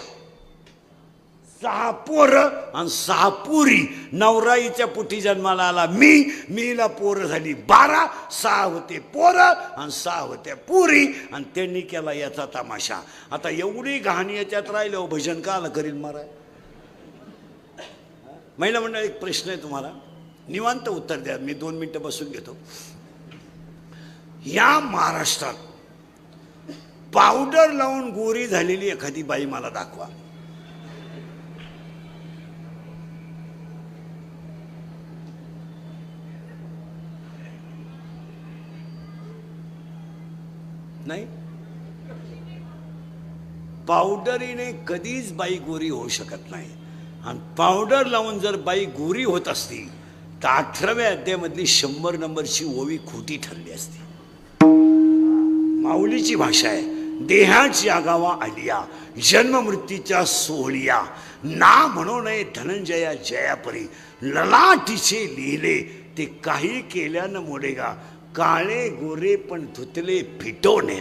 6 पोरं आणि 6 पुरी. नवराईच्या पोटी जन्माला आला मीला पोरं झाली 12. 6 होते पोरं आणि 6 होत्या पुरी आणि त्यांनी केला याचा तमाशा. आता एवढी कहाणी याच्यात राहिलं भजन का आलं करील महाराज. महिला मंडळ, एक प्रश्न आहे तुम्हाला, निवांत उत्तर द्या, मी 2 मिनिटं बसून घेतो. या महाराष्ट्रात पावडर लावून गोरी झालेली एखादी बाई मला दाखवा. नाही, पावडरीने कधीच बाई गोरी होऊ शकत नाही. आणि पावडर लावून जर बाई गोरी होत असती तर 18व्या अध्यायामधली 100 नंबरची ओवी खोटी ठरली असती. माऊलीची भाषा आहे, देहाची आगावा आलिया जन्म मृत्यूच्या सोहळिया, ना म्हणू नये धनंजया जयापरी, ललाटीचे लिहिले ते काही केल्यानं मोडेगा, काळे गोरे पण धुतले फिटवणे.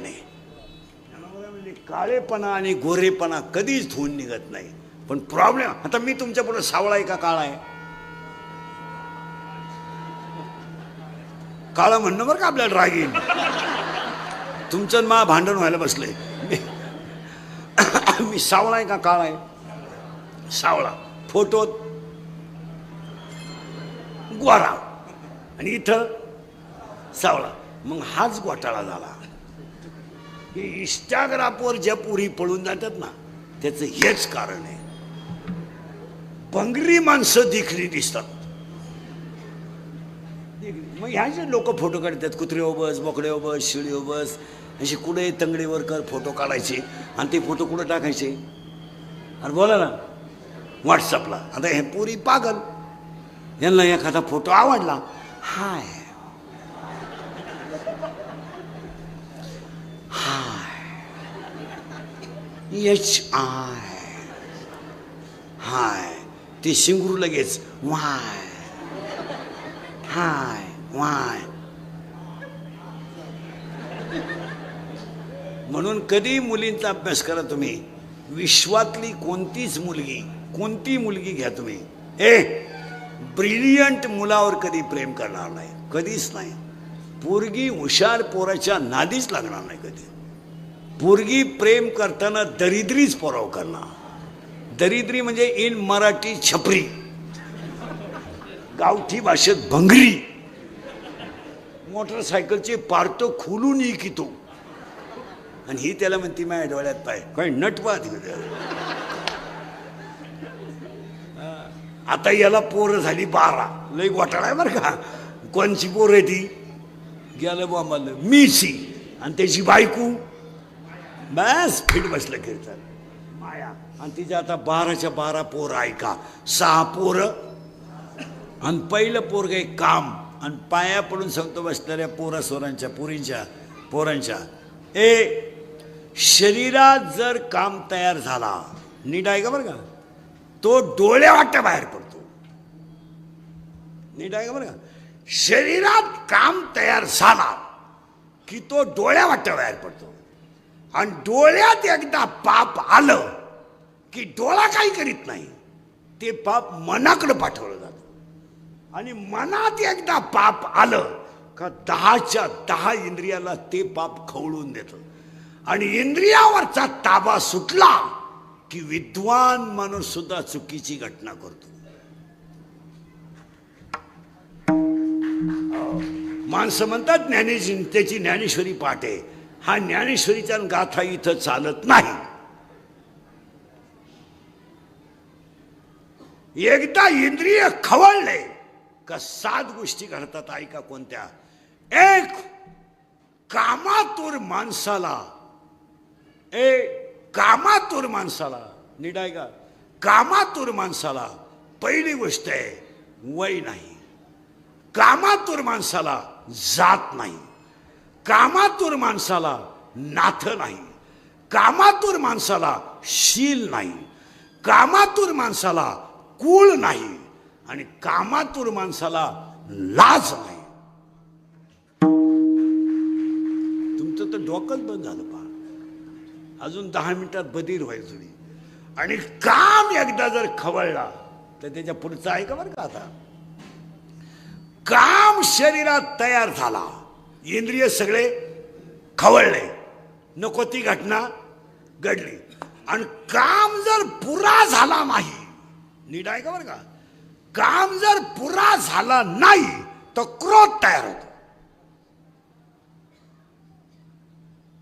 म्हणजे काळेपणा आणि गोरेपणा कधीच धुवून निघत नाही. पण प्रॉब्लेम, आता मी तुमच्या पुढे सावळा आहे का काळा आहे? काळा म्हणणं बरं का आपल्याला राग येईल. तुमचं मला भांडण व्हायला बसले. मी सावळा आहे का काळा आहे? सावळा. फोटोत गोरा आणि इथं सावळा. मग हाच घोटाळा झाला. हे इंस्टाग्रामवर ज्या पुरी पळून जातात ना, त्याचं हेच कारण आहे. बंगरी माणसं देखली दिसतात. मग ह्याचे लोक फोटो काढतात. कुत्रे बस, बोकडे बस, शिळी बस, असे कुठे तंगडीवर कर फोटो काढायचे आणि ते फोटो कुठं टाकायचे? अरे बोला ना, व्हॉट्सअपला. आता हे पुरी पागल, यांना एखादा फोटो आवडला, हाय HI हाय, ते शिंगरू लगेच वाय हाय वाय. म्हणून कधी मुलींचा अभ्यास करा तुम्ही. विश्वातली कोणती मुलगी घ्या तुम्ही, ब्रिलियंट मुलावर कधी प्रेम करणार नाही, कधीच नाही. पोरगी हुशार पोराच्या नादीच लागणार नाही कधी. पोरगी प्रेम करताना दरिद्रीच पोराव करणार. दरिद्री म्हणजे इन मराठी छपरी, गावठी भाषेत भंगरी. मोटरसायकलचे पार्ट खोलून इकितो आणि ही त्याला म्हणती माझ्या डोळ्यात पाय काय नटवात. आता याला पोरं झाली 12. लई घोटाळा आहे बरं का. कोणची पोरं आहे ती? गेलं बा मला मीची आणि त्याची बायको. बस फिट बसलं कीर्तन माया. आणि तिच्या आता 12च्या 12 पोरं ऐका. 6 पोरं आणि पहिलं पोरग एक काम. आणि पाया पडून सांगतो बसणाऱ्या पोरासोरांच्या पोरांच्या शरीरात जर काम तयार झाला, नीट आहे का बरं का, तो डोळ्या वाट्या बाहेर पडतो. नीट आहे का बरं का. शरीरात काम तयार झाला की तो डोळ्या वाट्या बाहेर पडतो. आणि डोळ्यात एकदा पाप आलं की डोळा काही करीत नाही, ते पाप मनाकडे पाठवलं जातं. आणि मनात एकदा पाप आलं का 10च्या 10 इंद्रियाला ते पाप खवळून देतं. आणि इंद्रियावरचा ताबा सुटला की विद्वान माणूस सुद्धा चुकीची घटना करतो. माणसं म्हणतात त्याची ज्ञानेश्वरी पाठ आहे. हा ज्ञानेश्वरीचा गाथा इथं चालत नाही. एकदा इंद्रिय खवळले का 7 गोष्टी घडतात. ऐका कोणत्या? एक, कामातुर माणसाला नीट आहे का, कामातुर माणसाला पहिली गोष्ट आहे वय नाही. कामातुर माणसाला जात नाही. कामातुर माणसाला नाथ नाही. कामातुर माणसाला शील नाही. कामातुर माणसाला कुळ नाही. आणि कामातुर माणसाला लाज नाही. तुमचं तर डोकंच बंद झालं पहा. अजून 10 मिनिटात बधीर व्हायचं. आणि काम एकदा जर खवळला तर त्याच्या पुढचं आहे का बरं का. आता काम शरीरात तयार झाला, इंद्रिय सगळे खवळले, नको ती घटना घडली. आणि काम जर पुरा झाला नाही, नीट आहे का बरं का, काम जर पुरा झाला नाही तर क्रोध तयार होतो.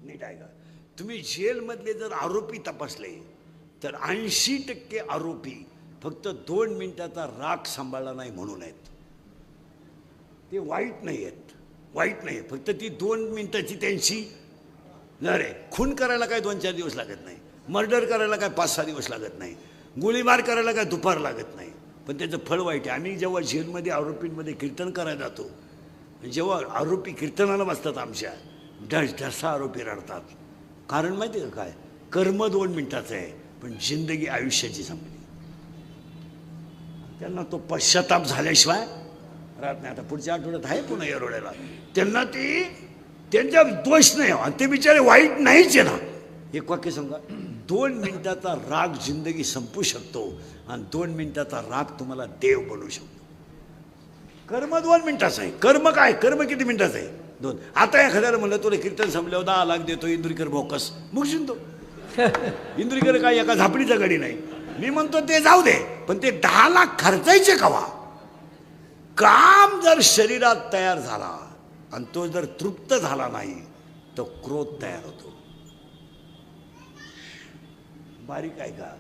नीट आहे का. तुम्ही जेलमधले जर आरोपी तपासले तर 80% आरोपी फक्त 2 मिनिटाचा राग सांभाळला नाही म्हणून आहेत. ते वाईट नाही आहेत, वाईट नाही, फक्त ती 2 मिनिटाची त्यांची रे. खून करायला काय 2-4 दिवस लागत नाही, मर्डर करायला काय 5-6 दिवस लागत नाही, गोळीबार करायला काय दुपार लागत नाही, पण त्याचं फळ वाईट आहे. आम्ही जेव्हा जेलमध्ये आरोपींमध्ये कीर्तन करायला जातो, जेव्हा आरोपी कीर्तनाला बसतात आमच्या, ढसा आरोपी रडतात. कारण माहिती आहे का काय, कर्म 2 मिनिटाचं आहे पण जिंदगी आयुष्याची संपली. त्यांना तो पश्चाताप झाल्याशिवाय राहत नाही. आता पुढच्या आठवड्यात आहे पुन्हा येरोड्याला, त्यांना ती त्यांच्या दोष नाही आणि ते बिचारे वाईट नाहीच आहे ना. एक वाक्य सांगा, 2 मिनिटाचा राग जिंदगी संपू शकतो आणि 2 मिनिटाचा राग तुम्हाला देव बनवू शकतो. कर्म 2 मिनिटाचं आहे. कर्म काय, कर्म किती मिनिटाचं आहे, 2. आता एखाद्याला म्हणलं तुला कीर्तन संपल्यावर 10 लाख देतो इंदुरीकर भोकस, मुगशील तो. इंदुरीकर काय एका झापडीचा गडी नाही. मी म्हणतो ते जाऊ दे, पण ते 10 लाख खर्चायचे कवा. काम जर शरीरात तयार झाला आणि तो जर तृप्त झाला नाही तर क्रोध तयार होतो. बारीक आहे का.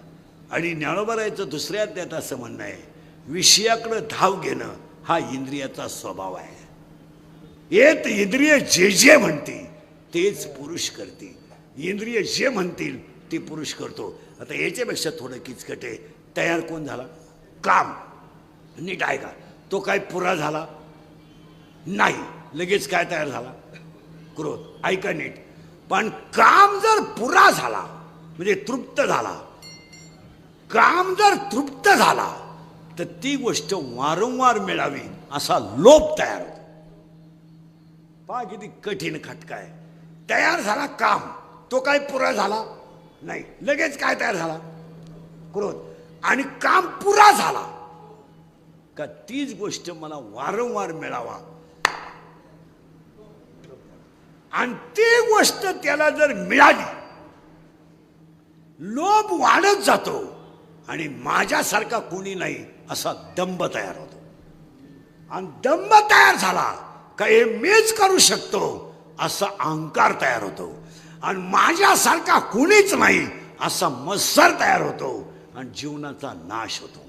आणि ज्ञानोबारायचं दुसऱ्या अध्यायात असं म्हणणं आहे, विषयाकडे धाव घेणं हा इंद्रियाचा स्वभाव आहे. येत इंद्रिय जे जे म्हणते तेच पुरुष करते. इंद्रिय जे म्हणतील ते पुरुष करतो. आता याच्यापेक्षा थोडं किचकट आहे. तयार कोण झाला, काम. नीट आहे का, तो काय पुरा झाला नाही, लगेच काय तयार झाला, क्रोध. ऐका नीट, पण काम जर पुरा झाला म्हणजे तृप्त झाला, काम जर तृप्त झाला तर ती गोष्ट वारंवार मिळावी असा लोभ तयार होतो. पहा किती कठीण खटका आहे. तयार झाला काम, तो काय पुरा झाला नाही, लगेच काय तयार झाला, क्रोध. आणि काम पुरा झाला का तीच गोष्ट मला वारंवार मिळावा, आणि ती गोष्ट त्याला जर मिळाली, लोभ वाढत जातो आणि माझ्यासारखा कोणी नाही असा दंभ तयार होतो. आणि दंभ तयार झाला का हे मीच करू शकतो असा अहंकार तयार होतो. आणि माझ्यासारखा कोणीच नाही असा मत्सर तयार होतो आणि जीवनाचा नाश होतो.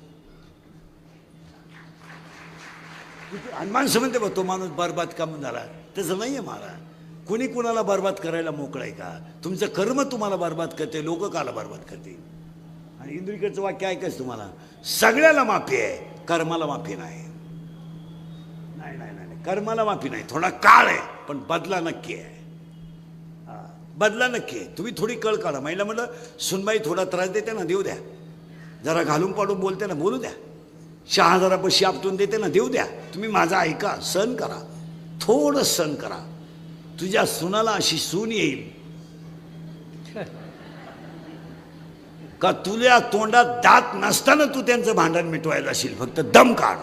आणि माणसं म्हणते बघ तो माणूस बरबाद का म्हणून झाला, तसं नाही आहे महाराज. कोणी कुणाला बरबाद करायला मोकळं आहे का. तुमचं कर्म तुम्हाला बरबाद करते, लोक काला बरबाद करते. आणि इंद्रियचं वाक्य ऐकायचं तुम्हाला, सगळ्याला माफी आहे, कर्माला माफी नाही. नाही नाही नाही, कर्माला माफी नाही. थोडा काळ आहे पण बदला नक्की आहे. बदला नक्की आहे. तुम्ही थोडी कळ काढा. महिला म्हणलं सुनबाई थोडा त्रास देते ना, देऊ द्या. जरा घालून पाडून बोलते ना, बोलू द्या. 6,000 पैसे आपटून देते ना, देऊ द्या. तुम्ही माझा ऐका, सहन करा, थोडं सहन करा. तुझ्या सुनाला अशी सून येईल का तुझ्या तोंडात दात नसताना तू त्यांचं भांडण मिटवायला असेल. फक्त दम काढ.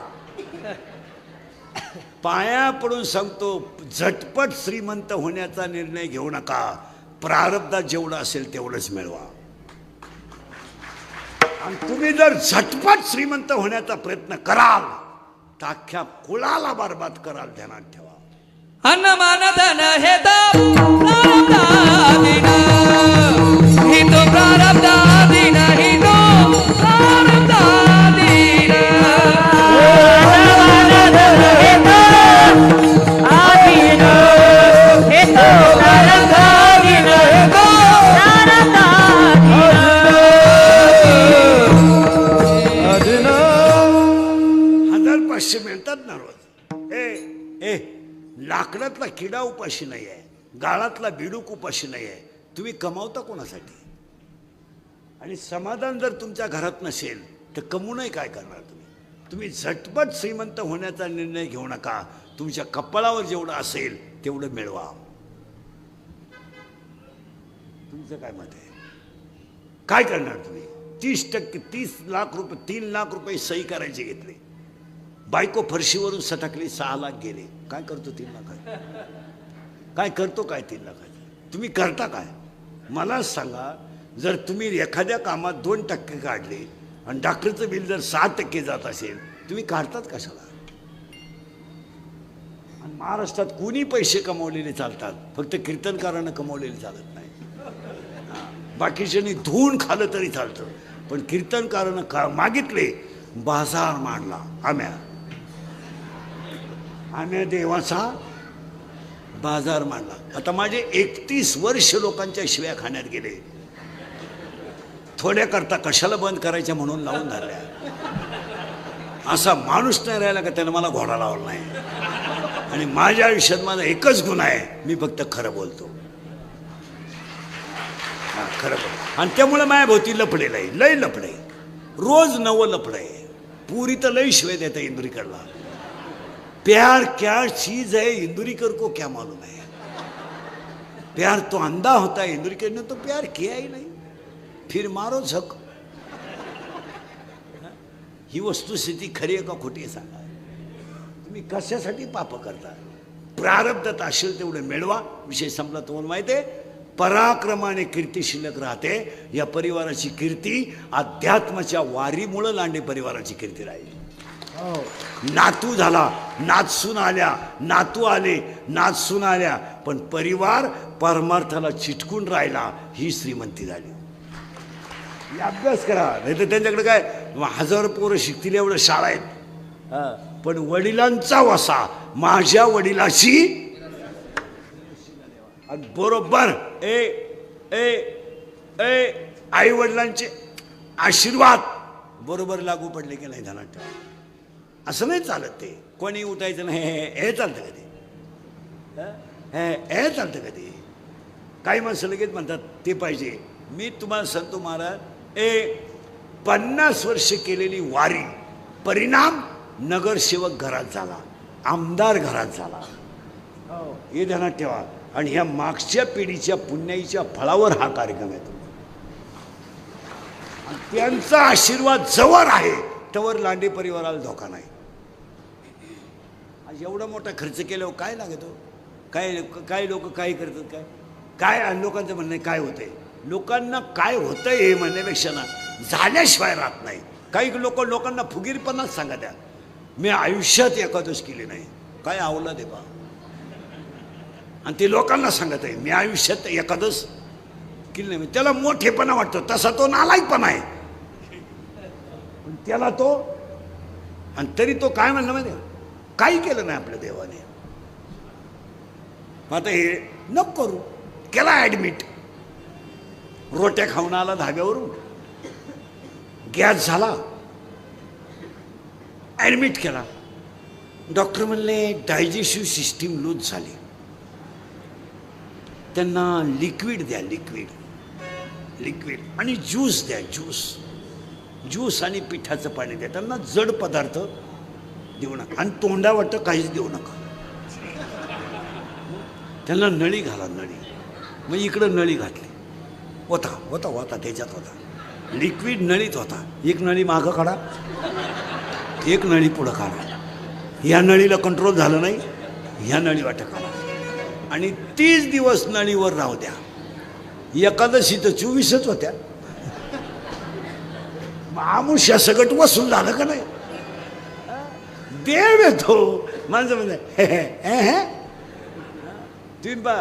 पाया पडून सांगतो, झटपट श्रीमंत होण्याचा निर्णय घेऊ नका. प्रारब्धात जेवढं असेल तेवढंच मिळवा. आणि तुम्ही जर झटपट श्रीमंत होण्याचा प्रयत्न कराल तर अख्ख्या कुळाला बरबाद कराल. ध्यानात ठेवा.
अन्न मान धन हे प्रारब्धाधीन, ही तो प्रारब्धाधीन, ही तो प्रारब्धाधीन.
मिळतात ना रोज. लाकडातला किडा उपाशी नाही आहे, गाळातला बिडूक उपाशी नाही आहे. तुम्ही कमावता कोणासाठी. आणि समाधान जर तुमच्या घरात नसेल तर कमवूनही काय करणार तुम्ही. तुम्ही झटपट श्रीमंत होण्याचा निर्णय घेऊ नका. तुमच्या कपाळावर जेवढं असेल तेवढं मिळवा. तुमचं काय मत आहे, काय करणार तुम्ही. 30%, 30 लाख रुपये, 3 लाख रुपये सही करायचे घेतले. बायको फरशीवरून सटकली, 6 लाख गेले. काय करतो 3 लाखात? काय करतो काय 3 लाखात? तुम्ही करता काय? मला सांगा. जर तुम्ही एखाद्या कामात 2% काढले आणि डॉक्टरचं बिल जर 6% जात असेल, तुम्ही काढतात कशाला? आणि महाराष्ट्रात कुणी पैसे कमवलेले चालतात, फक्त कीर्तनकारानं कमवलेले चालत नाही. बाकीच्यांनी धुवून खाल्लं तरी चालतं, पण कीर्तनकारानं मागितले, बाजार मांडला. आम्या देवाचा बाजार मांडला. आता माझे 31 वर्ष लोकांच्या शिव्या खाण्यात गेले. थोड्या करता कशाला बंद करायच्या म्हणून लावून धरल्या. असा माणूस नाही राहिला का त्यानं मला घोडा लावला नाही. आणि माझ्या आयुष्यात माझा एकच गुण आहे, मी फक्त खरं बोलतो. खरं बोलतो. आणि त्यामुळे माझ्या भोवती लफडे लय लफडे, रोज नवं लफडे. पुरी तर लई शिवाय देता इंदुरीकरला. प्यार क्या चीज है इंदुरीकर को क्या मालूम है. प्यार तो अंधा होता है, इंदुरीकर ने तो प्यार किया ही नहीं, फिर मारो झक. ही वस्तुस्थिती खरी आहे का खोटी आहे सांगा. तुम्ही कशासाठी पाप करता? प्रारब्धात असेल तेवढे मिळवा, विषय संपला. तुम्हाला माहिती आहे, पराक्रमाने कीर्ती शिल्लक राहते. या परिवाराची कीर्ती अध्यात्माच्या वारीमुळे लांडे परिवाराची कीर्ती राहील. नातू झाला, नातसून आल्या, नातू आले, नातसून आल्या, पण परिवार परमार्थाला चिटकून राहिला, ही श्रीमंती झाली. अभ्यास करा, नाही तर त्यांच्याकडे काय 1000 पोरं शिकतील एवढं शाळा आहेत. पण वडिलांचा वसा माझ्या वडिलाशी बरोबर आई वडिलांचे आशीर्वाद बरोबर लागू पडले की नाही ध्यानात ठेवा. असं नाही चालत. ते कोणी उठायचं नाही, हे चालतं कधी, हे चालतं कधी. काही माणसं लगेच म्हणतात ते पाहिजे. मी तुम्हाला सांगतो महाराज, 50 वर्ष केलेली वारी, परिणाम नगरसेवक घरात झाला, आमदार घरात झाला. हे ध्यानात ठेवा. आणि ह्या मागच्या पिढीच्या पुण्याईच्या फळावर हा कार्यक्रम आहे. त्यांचा आशीर्वाद जवळ आहे तवर लांडे परिवाराला धोका नाही. एवढा मोठा खर्च केल्यावर काय लागतो? काय लोक काय करतात? काय लोकांचं म्हणणं आहे काय होतंय? लोकांना काय होतंय हे म्हणण्यापेक्षा ना झाल्याशिवाय राहत नाही. काही लोकांना फुगीरपणाच सांगा द्या. मी आयुष्यात एकादश केली नाही, काय आवला दे बा. आणि ते लोकांना सांगत आहे मी आयुष्यात एकादश केली नाही. त्याला मोठेपणा वाटतो, तसा तो नालायकपणा आहे. पण त्याला तो, आणि तरी तो काय म्हणलं माहिती आहे, काही केलं नाही आपल्या देवाने. आता हे नको करू, केला ॲडमिट, रोट्या खाऊन आला धाब्यावरून, गॅस झाला, ॲडमिट केला. डॉक्टर म्हणले डायजेस्टिव्ह सिस्टीम लूज झाली, त्यांना लिक्विड द्या, लिक्विड आणि ज्यूस द्या, ज्यूस आणि पिठाचं पाणी द्या. त्यांना जड पदार्थ देऊ नका आणि तोंडावाटं काहीच देऊ नका. त्यांना नळी घाला, नळी. मग इकडं नळी घातली, होता त्याच्यात होता लिक्विड, नळीत होता. एक नळी मागं काढा, एक नळी पुढं काढा. ह्या नळीला कंट्रोल झालं नाही, ह्या नळी वाटं काढा आणि 30 दिवस नळीवर राहू द्या. एकादशी तर 24च होत्या. आमुष्या सगट वसूल झालं का नाही? देव येतो माणसं म्हणजे तुम्ही बा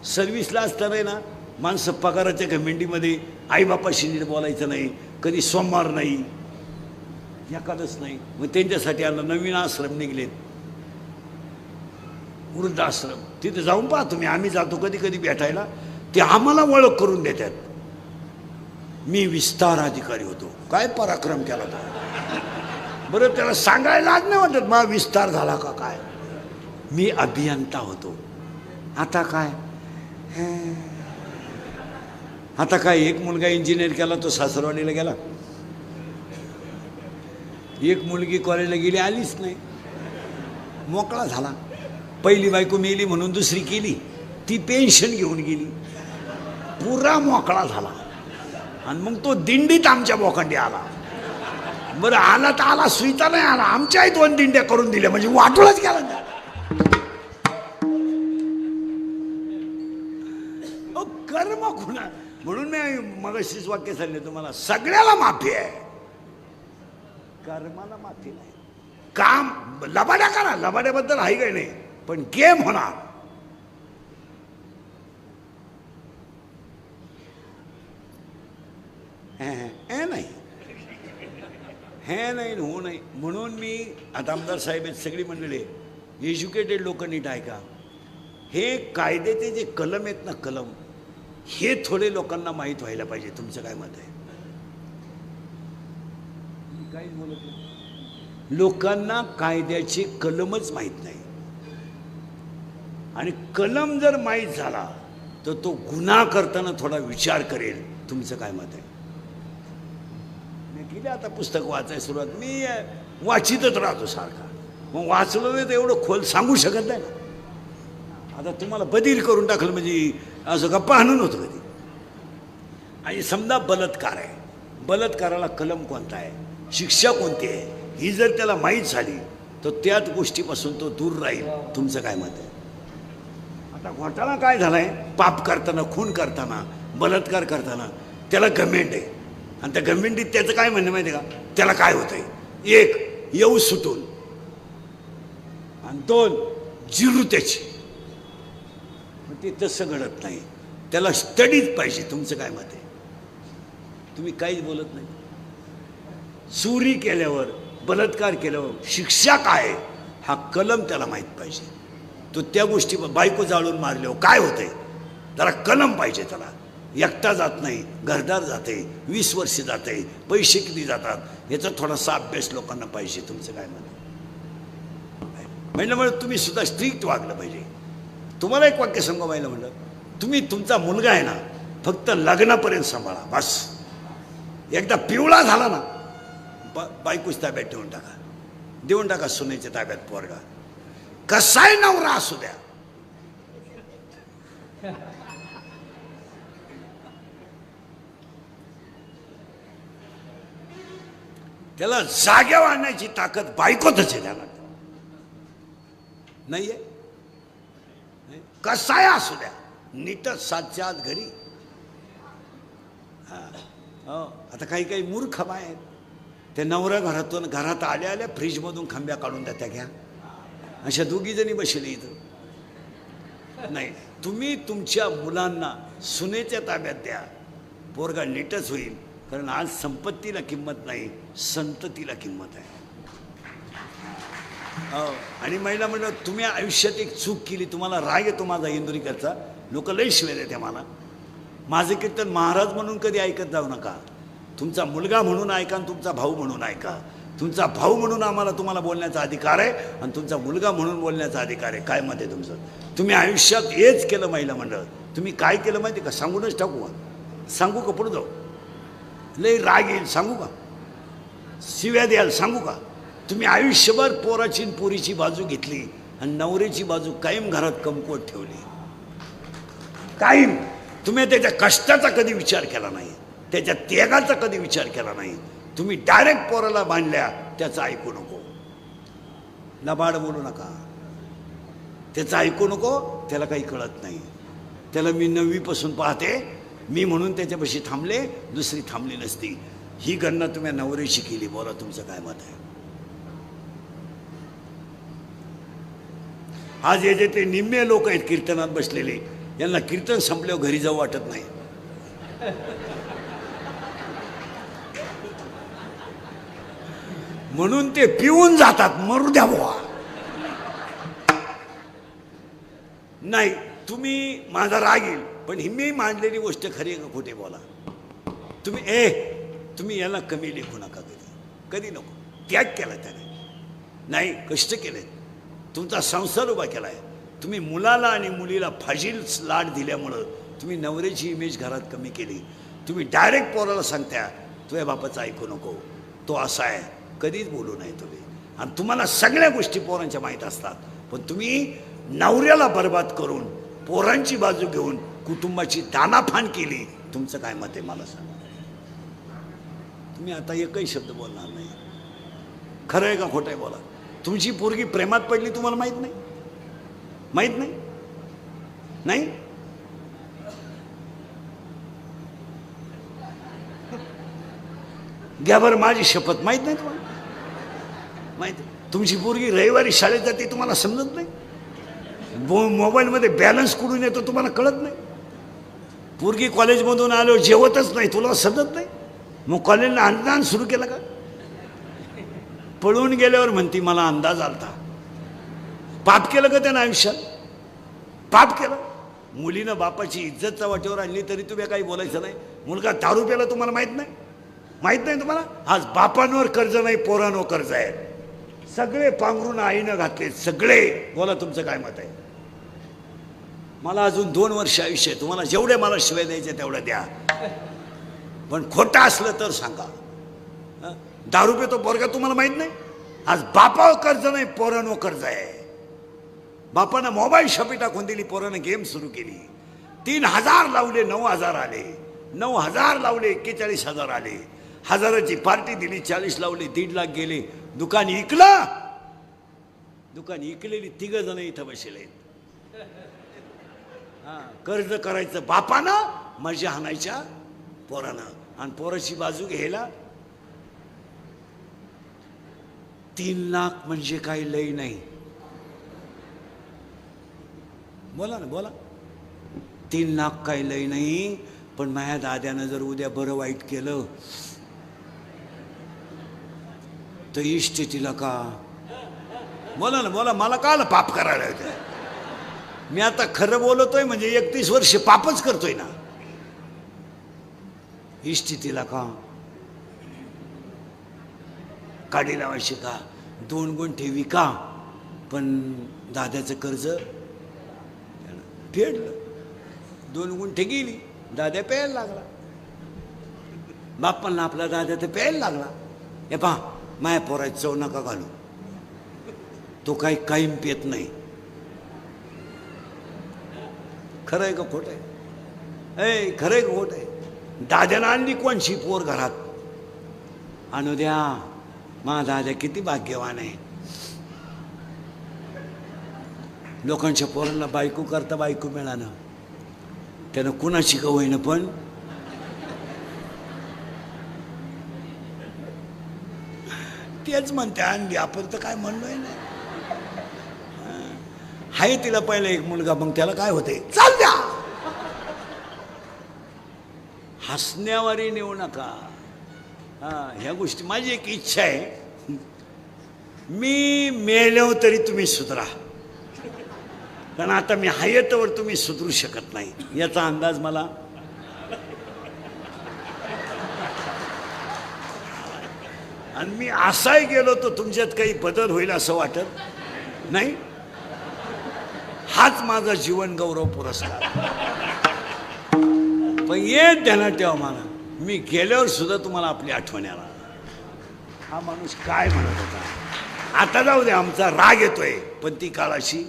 सर्व्हिसला असताना ना, माणसं पगाराच्या घमेंडीमध्ये आईबापाशी नीट बोलायचं नाही, कधी सोमवार नाही, एकादश नाही. मग त्यांच्यासाठी आला नवीन आश्रम निघलेत, वृद्धाश्रम. तिथे जाऊन पहा तुम्ही. आम्ही जातो कधी कधी भेटायला, ते आम्हाला ओळख करून देतात. मी विस्तार अधिकारी होतो. काय पराक्रम केला तो. बरं त्याला सांगायला आज नाही वाटत मला विस्तार झाला का काय. मी अभियंता होतो. आता काय एक मुलगा इंजिनियर केला, तो सासरवाडीला गेला. एक मुलगी कॉलेजला गेली, आलीच नाही, मोकळा झाला. पहिली बायको मेली म्हणून दुसरी केली, ती पेन्शन घेऊन गेली, पुरा मोकळा झाला. आणि मग तो दिंडीत आमच्या बोखंडी आला. बरं आला तर आला, सुईता नाही आला. आमच्याही 2 दिंड्या करून दिल्या, म्हणजे वाटूनच गेला. कर्म खुणा. म्हणून मी मगाशीच वाक्य सांगितलं तुम्हाला, सगळ्याला माफी आहे, कर्माला माफी नाही. काम लबाड्या करा, लबाड्याबद्दल आहे काही नाही, पण गेम होणार. नाही हे नाही हो नाही. म्हणून मी आता आमदार साहेब आहेत, सगळी मंडळी एज्युकेटेड लोक नीट ऐका. हे कायद्याचे जे कलम आहेत ना, कलम, हे थोडे लोकांना माहीत व्हायला पाहिजे. तुमचं काय मत आहे? काहीच बोलत नाही. लोकांना कायद्याचे कलमच माहीत नाही, आणि कलम जर माहीत झाला तर तो गुन्हा करताना थोडा विचार करेल. तुमचं काय मत आहे? मी केलं आता पुस्तक वाचायला सुरुवात, मी वाचितच राहतो सारखा. मग वाचलं नाही तर एवढं खोल सांगू शकत नाही ना. आता तुम्हाला बधीर करून टाकलं म्हणजे असं गप्पा आणून होतं कधी. आणि समजा बलात्कार आहे, बलात्काराला कलम कोणता आहे, शिक्षा कोणती आहे, ही जर त्याला माहीत झाली तर त्याच गोष्टीपासून तो दूर राहील. तुमचं काय मत आहे? आता घोटाळा काय झालाय, पाप करताना, खून करताना, बलात्कार करताना त्याला गव्हर्नमेंट आहे, आणि त्या गव्हर्नमेंटीत त्याचं काय म्हणणं माहिती आहे का, त्याला काय होतंय, 1 येऊ सुटून, आणि 2 जिरू त्याची. ते तसं घडत नाही, त्याला स्टडीज पाहिजे. तुमचं काय मत आहे? तुम्ही काहीच बोलत नाही. चोरी केल्यावर, बलात्कार केल्यावर शिक्षा काय आहे, हा कलम त्याला माहीत पाहिजे. तो त्या गोष्टी, बायको जाळून मारल्यावर काय होतंय, जरा कलम पाहिजे त्याला. एकटा जात नाही, घरदार जाते, 20 वर्ष जाते, पैसे किती जातात, याचा थोडासा अभ्यास लोकांना पाहिजे. तुमचं काय मत आहे? म्हणलं तुम्ही सुद्धा स्ट्रिक्ट वागलं पाहिजे. तुम्हाला एक वाक्य सांगू व्हायला म्हणलं, तुम्ही तुमचा मुलगा आहे ना, फक्त लग्नापर्यंत सांभाळा बस. एकदा पिवळा झाला ना, बायकोच ताब्यात देऊन टाका सुनेच्या ताब्यात पोरगा. कसाय नवरा असू द्या, त्याला जाग्यावर आणण्याची ताकद बायकोतच आहे. त्याला नाहीये. कसाय असू द्या, नीटच 7च्या आत घरी. आता काही काही मूर्ख बाय आहेत, त्या नवऱ्या घरात आल्या फ्रीजमधून खांब्या काढून द्या, त्या घ्या. अशा 2 जणी बसले इथं. नाही, तुम्ही तुमच्या मुलांना सुनेच्या ताब्यात द्या, पोरगा नीटच होईल. कारण आज संपत्तीला किंमत नाही, संततीला किंमत आहे. आणि महिला म्हणलं, तुम्ही आयुष्यात एक चूक केली, तुम्हाला राग येतो माझा इंदुरीकरचा, लोक लय शिव्या देते मला. माझे कीर्तन महाराज म्हणून कधी ऐकत जाऊ नका. तुमचा मुलगा म्हणून ऐका, आणि तुमचा भाऊ म्हणून ऐका. तुमचा भाऊ म्हणून आम्हाला तुम्हाला बोलण्याचा अधिकार आहे, आणि तुमचा मुलगा म्हणून बोलण्याचा अधिकार आहे. काय मत आहे तुमचं? तुम्ही आयुष्यात हेच केलं महिला मंडळ. तुम्ही काय केलं माहिती का? सांगूनच टाकू का? सांगू का? पुढे जाऊ, लय राग येईल, सांगू का? शिव्या द्याल, सांगू का? तुम्ही आयुष्यभर पोराची पोरीची बाजू घेतली, आणि नवऱ्याची बाजू कायम घरात कमकुवत ठेवली. कायम तुम्ही त्याच्या कष्टाचा कधी विचार केला नाही, त्याच्या त्यागाचा कधी विचार केला नाही. तुम्ही डायरेक्ट पोराला बांधल्या, त्याचं ऐकू नको. लबाड बोलू नका, त्याचं ऐकू नको. त्याला काही कळत नाही. त्याला मी 9वीपासून पाहते, मी म्हणून त्याच्यापाशी थांबले, दुसरी थांबली नसती. ही गणना तुम्ही नवऱ्याची केली. बोला, तुमचं काय मत आहे? आज हे जे ते निम्मे लोक आहेत कीर्तनात बसलेले, यांना कीर्तन संपल्यावर घरी जाऊ वाटत नाही. म्हणून ते पिऊन जातात. मरू द्या बुवा. नाही, तुम्ही माझा राग येईल, पण ही मी मांडलेली गोष्ट खरी आहे का खोटी? बोला. तुम्ही याला कमी लेखू नका. कधी नको. त्याग केला त्याने, नाही कष्ट केले, तुमचा संसार उभा केला आहे. तुम्ही मुलाला आणि मुलीला फाजील लाड दिल्यामुळं तुम्ही नवऱ्याची इमेज घरात कमी केली. तुम्ही डायरेक्ट पोराला सांगता, तुझ्या बापाचं ऐकू नको, तो असा आहे. कधीच बोलू नये तुम्ही. आणि तुम्हाला सगळ्या गोष्टी पोरांच्या माहीत असतात, पण तुम्ही नवऱ्याला बर्बाद करून, पोरांची बाजू घेऊन कुटुंबाची दानाफान केली. तुमचं काय मत आहे मला सांगा. मी आता एकही शब्द बोलणार नाही. खरं आहे का खोटं आहे बोला. तुमची पोरगी प्रेमात पडली तुम्हाला माहित नाही? माहित नाही? नाही घ्या बरं माझी शपथ. माहित नाही तुम्हाला? माहिती तुमची पोरगी रविवारी शाळेत जाते तुम्हाला समजत नाही? मोबाईलमध्ये बॅलन्स कुठून येतो तुम्हाला कळत नाही? पोरगी कॉलेजमधून आलो जेवतच नाही तुला समजत नाही? मग कॉलेजला अन्नदान सुरू केलं का? पळून गेल्यावर म्हणती मला अंदाज आलता. पाप केलं का त्यानं आयुष्यात? पाप केलं. मुलीनं बापाची इज्जत वाटेवर आणली तरी तुम्ही काही बोलायचं नाही. मुलगा दारू प्याला तुम्हाला माहित नाही? माहित नाही तुम्हाला? आज बापांवर कर्ज नाही पोरांवर कर्ज आहे. सगळे पांघरून आईनं घातले सगळे. बोला तुमचं काय मत आहे? मला अजून 2 वर्ष आयुष्य आहे. तुम्हाला जेवढे मला शिवाय द्यायचे तेवढं द्या. पण खोटं असलं तर सांगा. दारू पितो पोरगा तुम्हाला माहित नाही? आज बापावर कर्ज नाही पोरांवर कर्ज आहे. बापानं मोबाईल शॉपी टाकून दिली पोरानं गेम सुरू केली. 3,000 लावले 9,000 आले. 9,000 लावले 41,000 आले. 1,000ची पार्टी दिली 40 लावले 1.5 लाख गेले. दुकान इकलं. दुकान इकलेली 3 जण इथं बसले. कर्ज करायचं बापानं मजा हाणायच्या पोरानं आणि पोराची बाजू घ्यायला 3 लाख म्हणजे काही लई नाही. बोला ना बोला. 3 लाख काही लई नाही. पण माझ्या दाद्यानं जर उद्या बरं वाईट केलं तर इष्टेटीला का? बोला ना बोला. मला काल पाप करायला होतं. मी आता खरं बोलतोय म्हणजे 31 वर्ष पापच करतोय ना. इष्टेटीला का? काढी लावायची का? 2 गुंठे विका. पण दाद्याचं कर्ज फेडलं. 2 गुंठे गेली. दाद्या प्यायला लागला. बाप्पांना आपला दाद्या तर प्यायला लागला. हे पहा माया पोराची चव नका घालू. तो काही कायम पेत नाही. खरं आहे का खोटं आहे? ए खरं आहे का खोटं आहे? दाद्यानं आणली कोणची पोर घरात? आणू द्या. मा दाद्या किती भाग्यवान आहे. लोकांच्या पोरांना बायको करता बायको मिळालं. त्यानं कुणाची का होईना पण तेच म्हणते आणली. आपण तर काय म्हणलोय ना. हाय तिला पहिला एक मुलगा मग त्याला काय होते? चाल द्या. हसण्यावारी नेऊ नका. ह्या गोष्टी माझी एक इच्छा आहे. मी मेलो तरी तुम्ही सुधरा. कारण आता मी हायतवर तुम्ही सुधरू शकत नाही याचा अंदाज मला. आणि मी असाही गेलो तर तुमच्यात काही बदल होईल असं वाटत नाही. हाच माझा जीवन गौरव पुरस्कार. पण येत ध्यानात ठेवा मला. मी गेल्यावर सुद्धा तुम्हाला आपली आठवण आला. हा माणूस काय म्हणत होता. आता जाऊ दे. आमचा राग येतोय पण ती काळाशी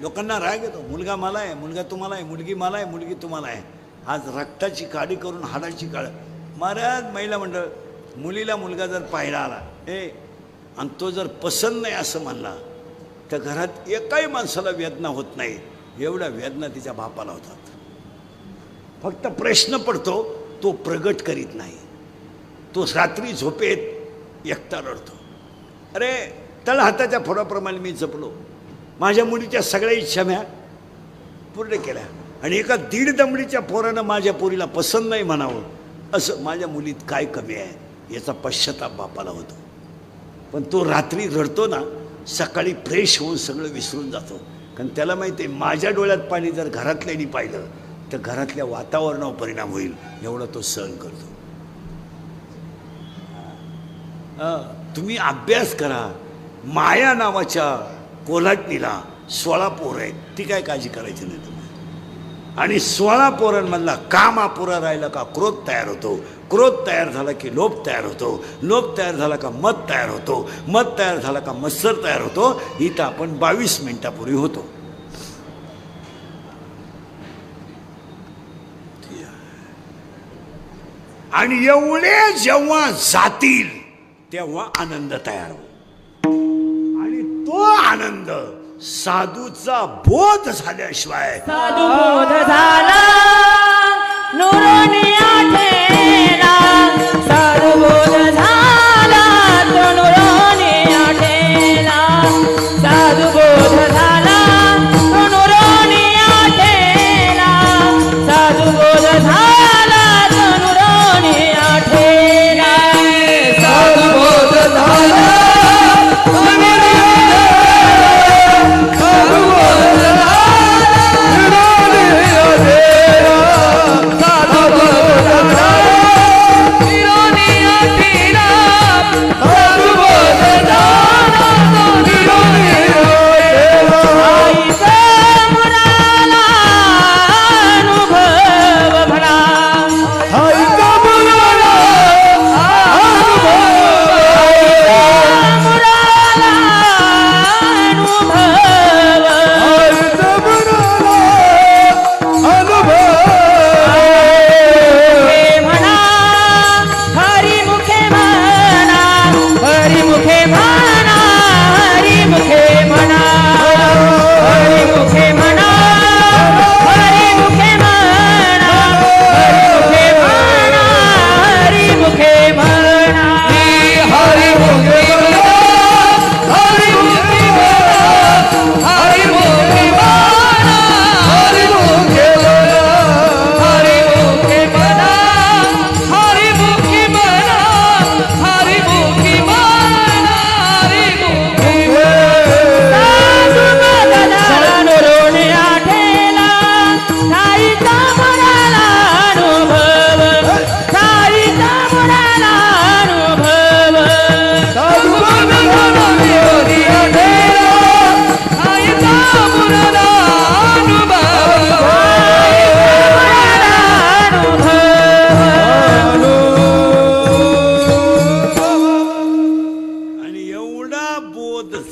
लोकांना राग येतो. मुलगा मला आहे, मुलगा तुम्हाला आहे, मुलगी मला आहे, मुलगी तुम्हाला आहे. आज रक्ताची काडी करून हाडाची काळ. महाराज महिला मंडळ मुलीला मुलगा जर पाहिला आला आणि तो जर पसंत नाही असं म्हणला तर घरात एकाही माणसाला वेदना होत नाही. एवढ्या वेदना तिच्या बापाला होतात. फक्त प्रश्न पडतो तो प्रगट करीत नाही. तो रात्री झोपेत एकटा रडतो. अरे तळ हाताच्या फोडाप्रमाणे मी जपलो. माझ्या मुलीच्या सगळ्या इच्छा म्या पूर्ण केल्या. आणि एका 1.5 दमडीच्या पोरानं माझ्या पोरीला पसंत नाही म्हणावं असं माझ्या मुलीत काय कमी आहे याचा पश्चाताप बापाला होतो. पण तो रात्री रडतो ना सकाळी फ्रेश होऊन सगळं विसरून जातो. कारण त्याला माहिती आहे माझ्या डोळ्यात पाणी जर घरातल्यानी पाहिलं तर घरातल्या वातावरणावर परिणाम होईल. एवढा तो सहन करतो. तुम्ही अभ्यास करा. माया नावाच्या कोल्हाटणीला 16 पोरं आहेत. ती काय काळजी करायची नाही तुम्ही. आणि 16 पोरांमधला काम अपुरा राहिला का क्रोध तयार होतो. क्रोध तयार झाला की लोभ तयार होतो. लोभ तयार झाला का मत तयार होतो. मत तयार झाला का मत्सर तयार होतो. इथं आपण 22 मिनिटापूर्वी होतो. आणि एवढे जेव्हा जातील तेव्हा आनंद तयार होईल आणि तो आनंद साधूचा बोध झाल्याशिवाय
साधू बोध झाला नुरोनी आठेला साधू बोध झाला तो नुरोनी आठेला साधू बोध झाला तो नुरोनी आठेला साधू बोध झाला तो नुरोनी आठेला
साधू बोध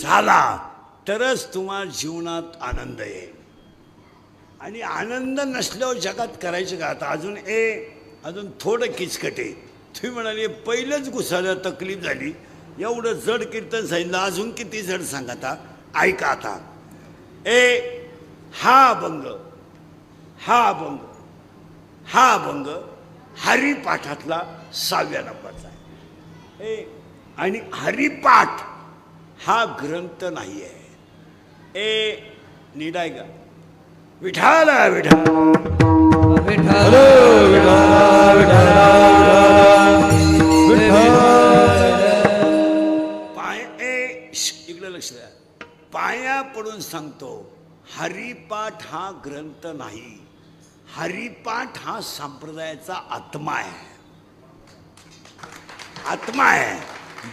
झाला
तरच तुम्हाला जीवनात आनंद येईल आणि आनंद नसल्यावर जगात करायचं का आता अजून थोडं किचकट आहे तुम्ही म्हणाले पहिलंच घुसायला तकलीफ झाली एवढं जड कीर्तन सांगितलं अजून किती जड सांगा आता ऐका आता हा अभंग हा अभंग हरिपाठातला 6व्या नंबरचा आहे आणि हरिपाठ हा ग्रंथ नाही आहे नीट आहे का विठाला विठाल
विठाल
इकडे लक्ष द्या पाया पडून सांगतो हरिपाठ हा ग्रंथ नाही हरिपाठ हा संप्रदायाचा आत्मा आहे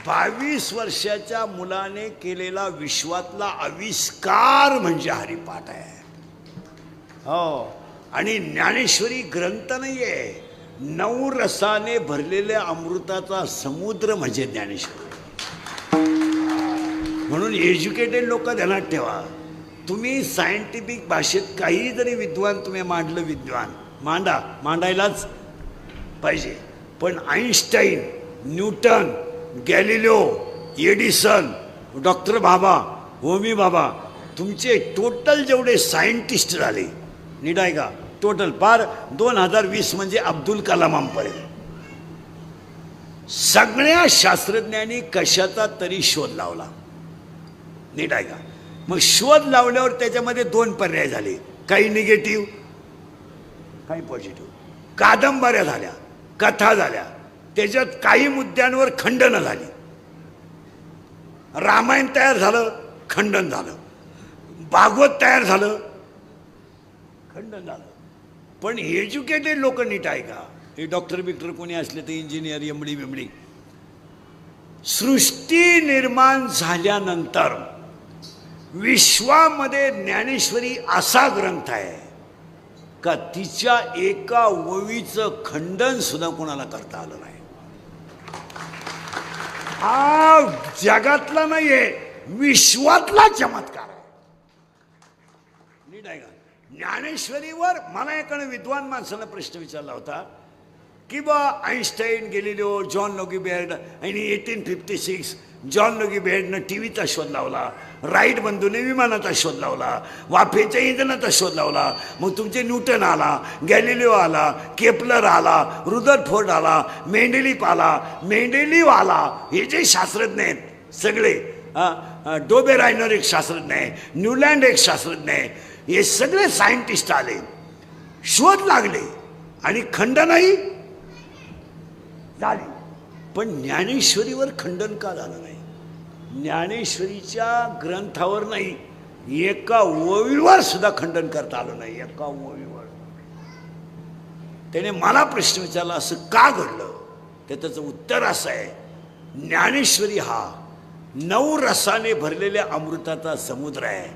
22 वर्षाच्या मुलाने केलेला विश्वातला आविष्कार म्हणजे हरिपाठ आहे हो आणि ज्ञानेश्वरी ग्रंथ नाहीये 9 रसाने भरलेल्या अमृताचा समुद्र म्हणजे ज्ञानेश्वरी म्हणून एज्युकेटेड लोक ध्यानात ठेवा तुम्ही सायंटिफिक भाषेत काही जरी विद्वान तुम्ही मांडलं विद्वान मांडायलाच पाहिजे पण Einstein Newton Galileo Edison doctor बाबा होमी बाबा तुमचे टोटल जेवढे सायंटिस्ट झाले नीट आहे का टोटल पार 2020 म्हणजे अब्दुल कलामांपर्यंत सगळ्या शास्त्रज्ञांनी कशाचा तरी शोध लावला नीट आहे का मग शोध लावल्यावर त्याच्यामध्ये 2 पर्याय झाले काही निगेटिव्ह काही पॉझिटिव्ह कादंबऱ्या झाल्या कथा झाल्या त्याच्यात काही मुद्द्यांवर खंडनं झाली रामायण तयार झालं खंडन झालं भागवत तयार झालं खंडन झालं पण एज्युकेटेड लोक नीट आहे का हे डॉक्टर बिक्टर कोणी असले तर इंजिनियर एमडी बिमडी सृष्टी निर्माण झाल्यानंतर विश्वामध्ये ज्ञानेश्वरी असा ग्रंथ आहे का तिच्या एका ओवीचं खंडन सुद्धा कोणाला करता आलं नाही हा जगातला नाहीये विश्वातला चमत्कार आहे नीट आहे का ज्ञानेश्वरीवर मला एकाने विद्वान माणसाला प्रश्न विचारला होता की बा आईन्स्टाईन गेलिलिओ जॉन लोगी बेअर्ड आणि 1856 जॉन लोगी बेअर्डनं टी व्हीचा शोध लावला, राईट बंधूने विमानाचा शोध लावला, वाफेच्या इंधनाचा शोध लावला. मग तुमचे न्यूटन आला, गॅलिलिओ आला, केपलर आला, रुदरफोर्ड आला, मेंडेलिफ आला, मेंडेलिव आला. हे जे शास्त्रज्ञ आहेत सगळे, डोबे रायनर एक शास्त्रज्ञ आहे, न्यूलँड एक शास्त्रज्ञ आहे, हे सगळे सायंटिस्ट आले, शोध लागले आणि खंडनही झाली. पण ज्ञानेश्वरीवर खंडन का झालं नाही? ज्ञानेश्वरीच्या ग्रंथावर नाही, एका ओवीवर सुद्धा खंडन करता आलं नाही. एका ओवीवर त्याने मला प्रश्न विचारला, असं का घडलं? त्याचं उत्तर असं आहे, ज्ञानेश्वरी हा 9 रसाने भरलेल्या अमृताचा समुद्र आहे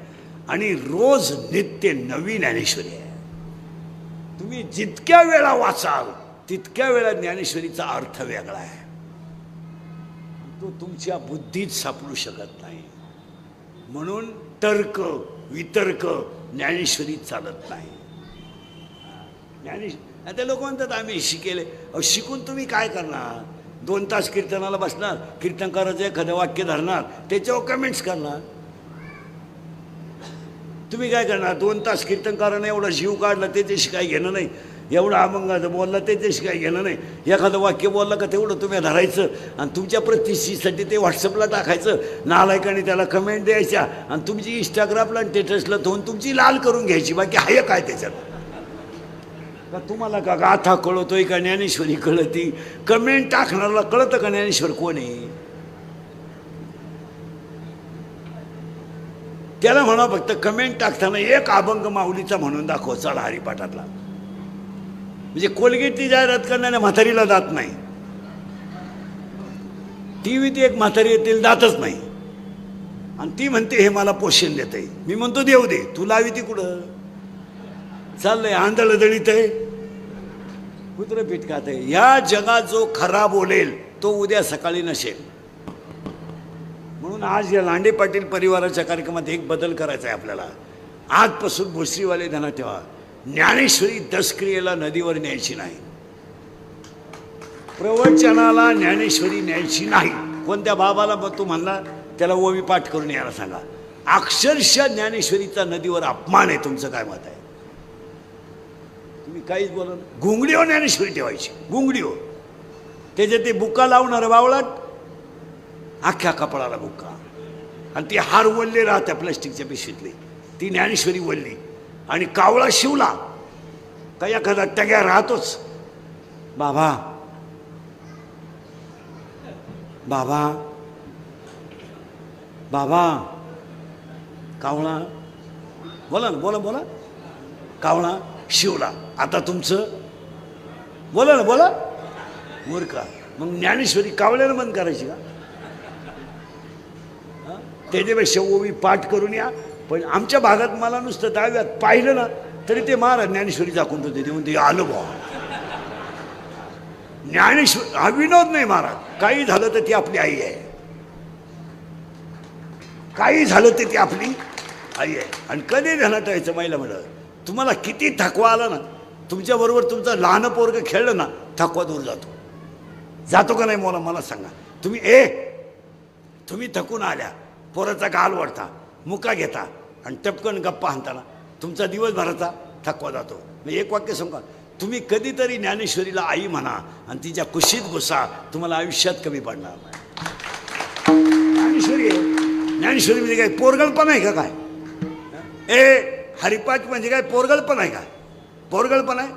आणि रोज नित्य नवी ज्ञानेश्वरी आहे. तुम्ही जितक्या वेळा वाचाल तितक्या वेळा ज्ञानेश्वरीचा अर्थ वेगळा आहे, तो तुमच्या बुद्धीत सापडू शकत नाही. म्हणून तर्क वितर्क ज्ञानेश्वरीत चालत नाही. आता लोक म्हणतात आम्ही शिकेले. शिकून तुम्ही काय करणार? 2 तास कीर्तनाला बसणार, कीर्तनकाराचं एखादं वाक्य धरणार, त्याच्यावर कमेंट्स करणार. तुम्ही काय करणार? 2 तास कीर्तनकाराने एवढा जीव काढला, त्याच्याशी काही घेणं नाही. एवढा अभंगाचं बोलला, त्याच्याशी काही घेणं नाही. एखादं वाक्य बोललं का तेवढं तुम्ही धरायचं आणि तुमच्या प्रतिष्ठेसाठी ते व्हॉट्सअपला टाकायचं. नालायकाने त्याला कमेंट द्यायच्या आणि तुमची इंस्टाग्रामला स्टेटसला ठेवून तुमची लाल करून घ्यायची. बाकी आहे काय त्याच्यात? का तुम्हाला का गाथा कळतोय का ज्ञानेश्वरी कळती? कमेंट टाकणाऱ्याला कळतं का ज्ञानेश्वर कोण आहे? त्याला म्हणा फक्त कमेंट टाकताना एक अभंग माऊलीचा म्हणून दाखव चला हरिपाठातला. म्हणजे कोलगेटची जाहिरात करणाऱ्या म्हातारीला दात नाही, टीव्हीत एक म्हातारी येतील दातच नाही आणि ती म्हणते हे मला पोषण देते. मी म्हणतो देऊ दे, तू लावी ती कुठं? चाललंय आंधळ दळीत आहे, कुत्र पीठ खात आहे. या जगात जो खरा बोलेल तो उद्या सकाळी नसेल. म्हणून आज या लांडे पाटील परिवाराच्या कार्यक्रमात एक बदल करायचा आहे आपल्याला. आजपासून भोसरीवाले ध्यानात ठेवा, ज्ञानेश्वरी दसक्रियेला नदीवर न्यायची नाही, प्रवचनाला ज्ञानेश्वरी न्यायची नाही. कोणत्या बाबाला तू म्हणला त्याला ओवी पाठ करून यायला सांगा. अक्षरशः ज्ञानेश्वरीचा नदीवर अपमान आहे. तुमचं काय मत आहे? तुम्ही काहीच बोला ना. घुंगडीवर ज्ञानेश्वरी ठेवायची, घुंगडीवर. त्याच्यात ते बुक्का लावणार बावळाट, अख्ख्या कपडाला बुक्का, आणि ती हार वल्ले राहत्या प्लास्टिकच्या पिशवीतली, ती ज्ञानेश्वरी वल्ली. आणि कावळा शिवला का एखादा टग्या राहतोच, बाबा बाबा बाबा. कावळा बोला ना, बोला बोला. कावळा शिवला, आता तुमचं बोला ना, बोला. मूर्खा. मग ज्ञानेश्वरी कावळ्याला बंद करायची का? त्याच्यापेक्षा ओवी पाठ करून या. पण आमच्या भागात मला नुसतं दहाव्यात पाहिलं ना तरी ते महाराज ज्ञानेश्वरी दाखवून होते, ते म्हणते आलो बा ज्ञानेश्वर. हा विनोद नाही महाराज. काही झालं तर ती आपली आई आहे, काही झालं तर ती आपली आई आहे. आणि कधी ध्यानात ठेवायचं महिला म्हणलं, तुम्हाला किती थकवा आला ना, तुमच्याबरोबर तुमचं लहान पोरग खेळलं ना, थकवा दूर जातो. जातो का नाही मला सांगा. तुम्ही थकून आल्या, पोराचा गाल वाढता, मुका घेता आणि टपकन गप्पा हाणताना तुमचा दिवसभराचा थकवा जातो. मी एक वाक्य सांगा, तुम्ही कधीतरी ज्ञानेश्वरीला आई म्हणा आणि तिच्या कुशीत घुसा, तुम्हाला आयुष्यात कमी पडणार नाही. ज्ञानेश्वरी आहे. ज्ञानेश्वरी म्हणजे काय पोरगळपण आहे का? काय हरिपाठ म्हणजे काय पोरगळपण आहे का? पोरगळपण आहे.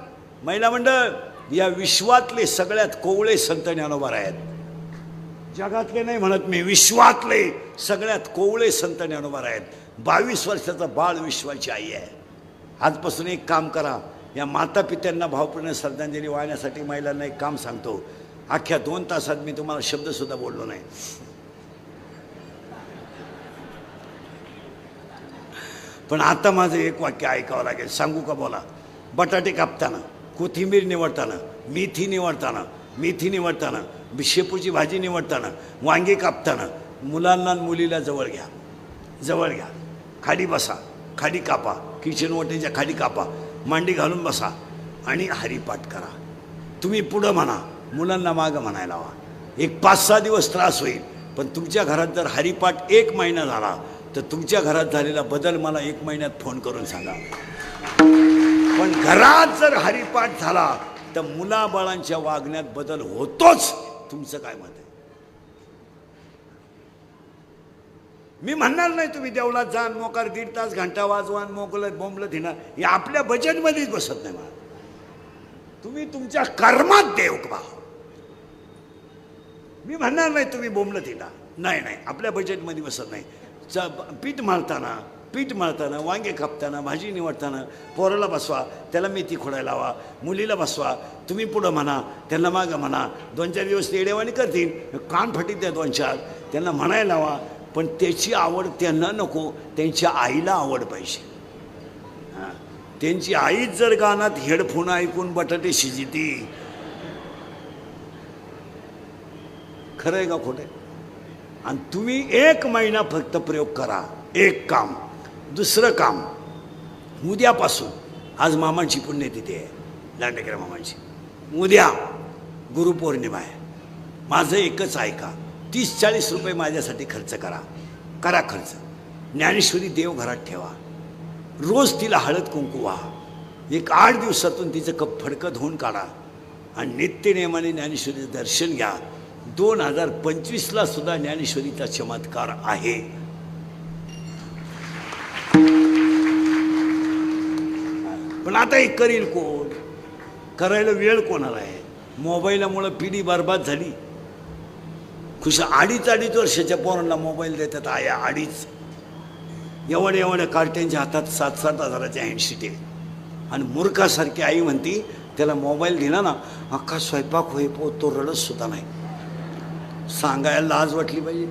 महिला मंडळ, या विश्वातले सगळ्यात कोवळे संत ज्ञानोबा आहेत. जगातले नाही म्हणत मी, विश्वातले सगळ्यात कोवळे संत ज्ञानोबा आहेत. 22 वर्षाचा बाळ विश्वाची आई आहे. आजपासून एक काम करा, या माता पित्यांना भावपूर्ण श्रद्धांजली वाहण्यासाठी महिलांना एक काम सांगतो. अख्ख्या 2 तासात मी तुम्हाला शब्दसुद्धा बोललो नाही. पण आता माझं एक वाक्य ऐकावं लागेल. सांगू का? बोला. बटाटे कापताना, कोथिंबीर निवडताना, मेथी निवडताना, शेपूची भाजी निवडताना, वांगे कापताना मुलांना मुलीला जवळ घ्या, खाली बसा, खाली कापा, किचन ओट्याच्या खाली कापा, मांडी घालून बसा आणि हरिपाठ करा. तुम्ही पुढं म्हणा, मुलांना मागं म्हणायला हवा. एक 5-6 दिवस त्रास होईल, पण तुमच्या घरात जर हरिपाठ 1 महिना झाला तर तुमच्या घरात झालेला बदल मला 1 महिन्यात फोन करून सांगा. पण घरात जर हरिपाठ झाला तर मुलाबाळांच्या वागण्यात बदल होतोच. तुमचं काय मत आहे? मी म्हणणार नाही तुम्ही देवळात जा, मोकार 1.5 तास घंटा वाजवा, मोकलं बोंबलं धिना, हे आपल्या बजेटमध्येच बसत नाही मला. तुम्ही तुमच्या कर्मात देव पहा. मी म्हणणार नाही तुम्ही बोंबलं धिना, नाही नाही, आपल्या बजेटमध्ये बसत नाही. पीठ मळताना वांगे कापताना भाजी निवडताना पोराला बसवा, त्याला मेथी खोडायला लावा, मुलीला बसवा, तुम्ही पुढं म्हणा, त्यांना मागं म्हणा. 2-4 दिवस ते येडेवाणी करतील, कान फाटीत द्या 2-4, त्यांना म्हणायला लावा. पण त्याची आवड त्यांना नको, त्यांच्या आईला आवड पाहिजे. हां, त्यांची आईच जर गाण्यात हेडफोन ऐकून बटाटे शिजिती, खरं आहे का खोटं आहे? आणि तुम्ही 1 महिना फक्त प्रयोग करा. एक काम. दुसरं काम, उद्यापासून, आज मामांची पुण्यतिथी आहे, दांडेकर मामांची. उद्या गुरुपौर्णिमा आहे. माझं एकच ऐका, 30-40 रुपये माझ्यासाठी खर्च करा खर्च. ज्ञानेश्वरी देव घरात ठेवा. रोज तिला हळद कुंकू व्हा. एक 8 दिवसातून तिचं कप फडकं धुवून काढा आणि नित्यनेमाने ज्ञानेश्वरीचं दर्शन घ्या. 2025ला सुद्धा ज्ञानेश्वरीचा चमत्कार आहे. पण आता हे करील कोण? करायला वेळ कोणाला आहे? मोबाईलमुळं पिढी बरबाद झाली. खुशा 2.5 वर्षाच्या पोरांना मोबाईल देतात आया. 2.5 एवढ्या कार्ट्यांच्या हातात 7-7 हजाराच्या हँडशीट आहे. आणि मूर्खासारखी आई म्हणती त्याला मोबाईल दिला ना, अख्खा स्वयंपाक होई तो रडत सुद्धा नाही. सांगायला लाज वाटली पाहिजे.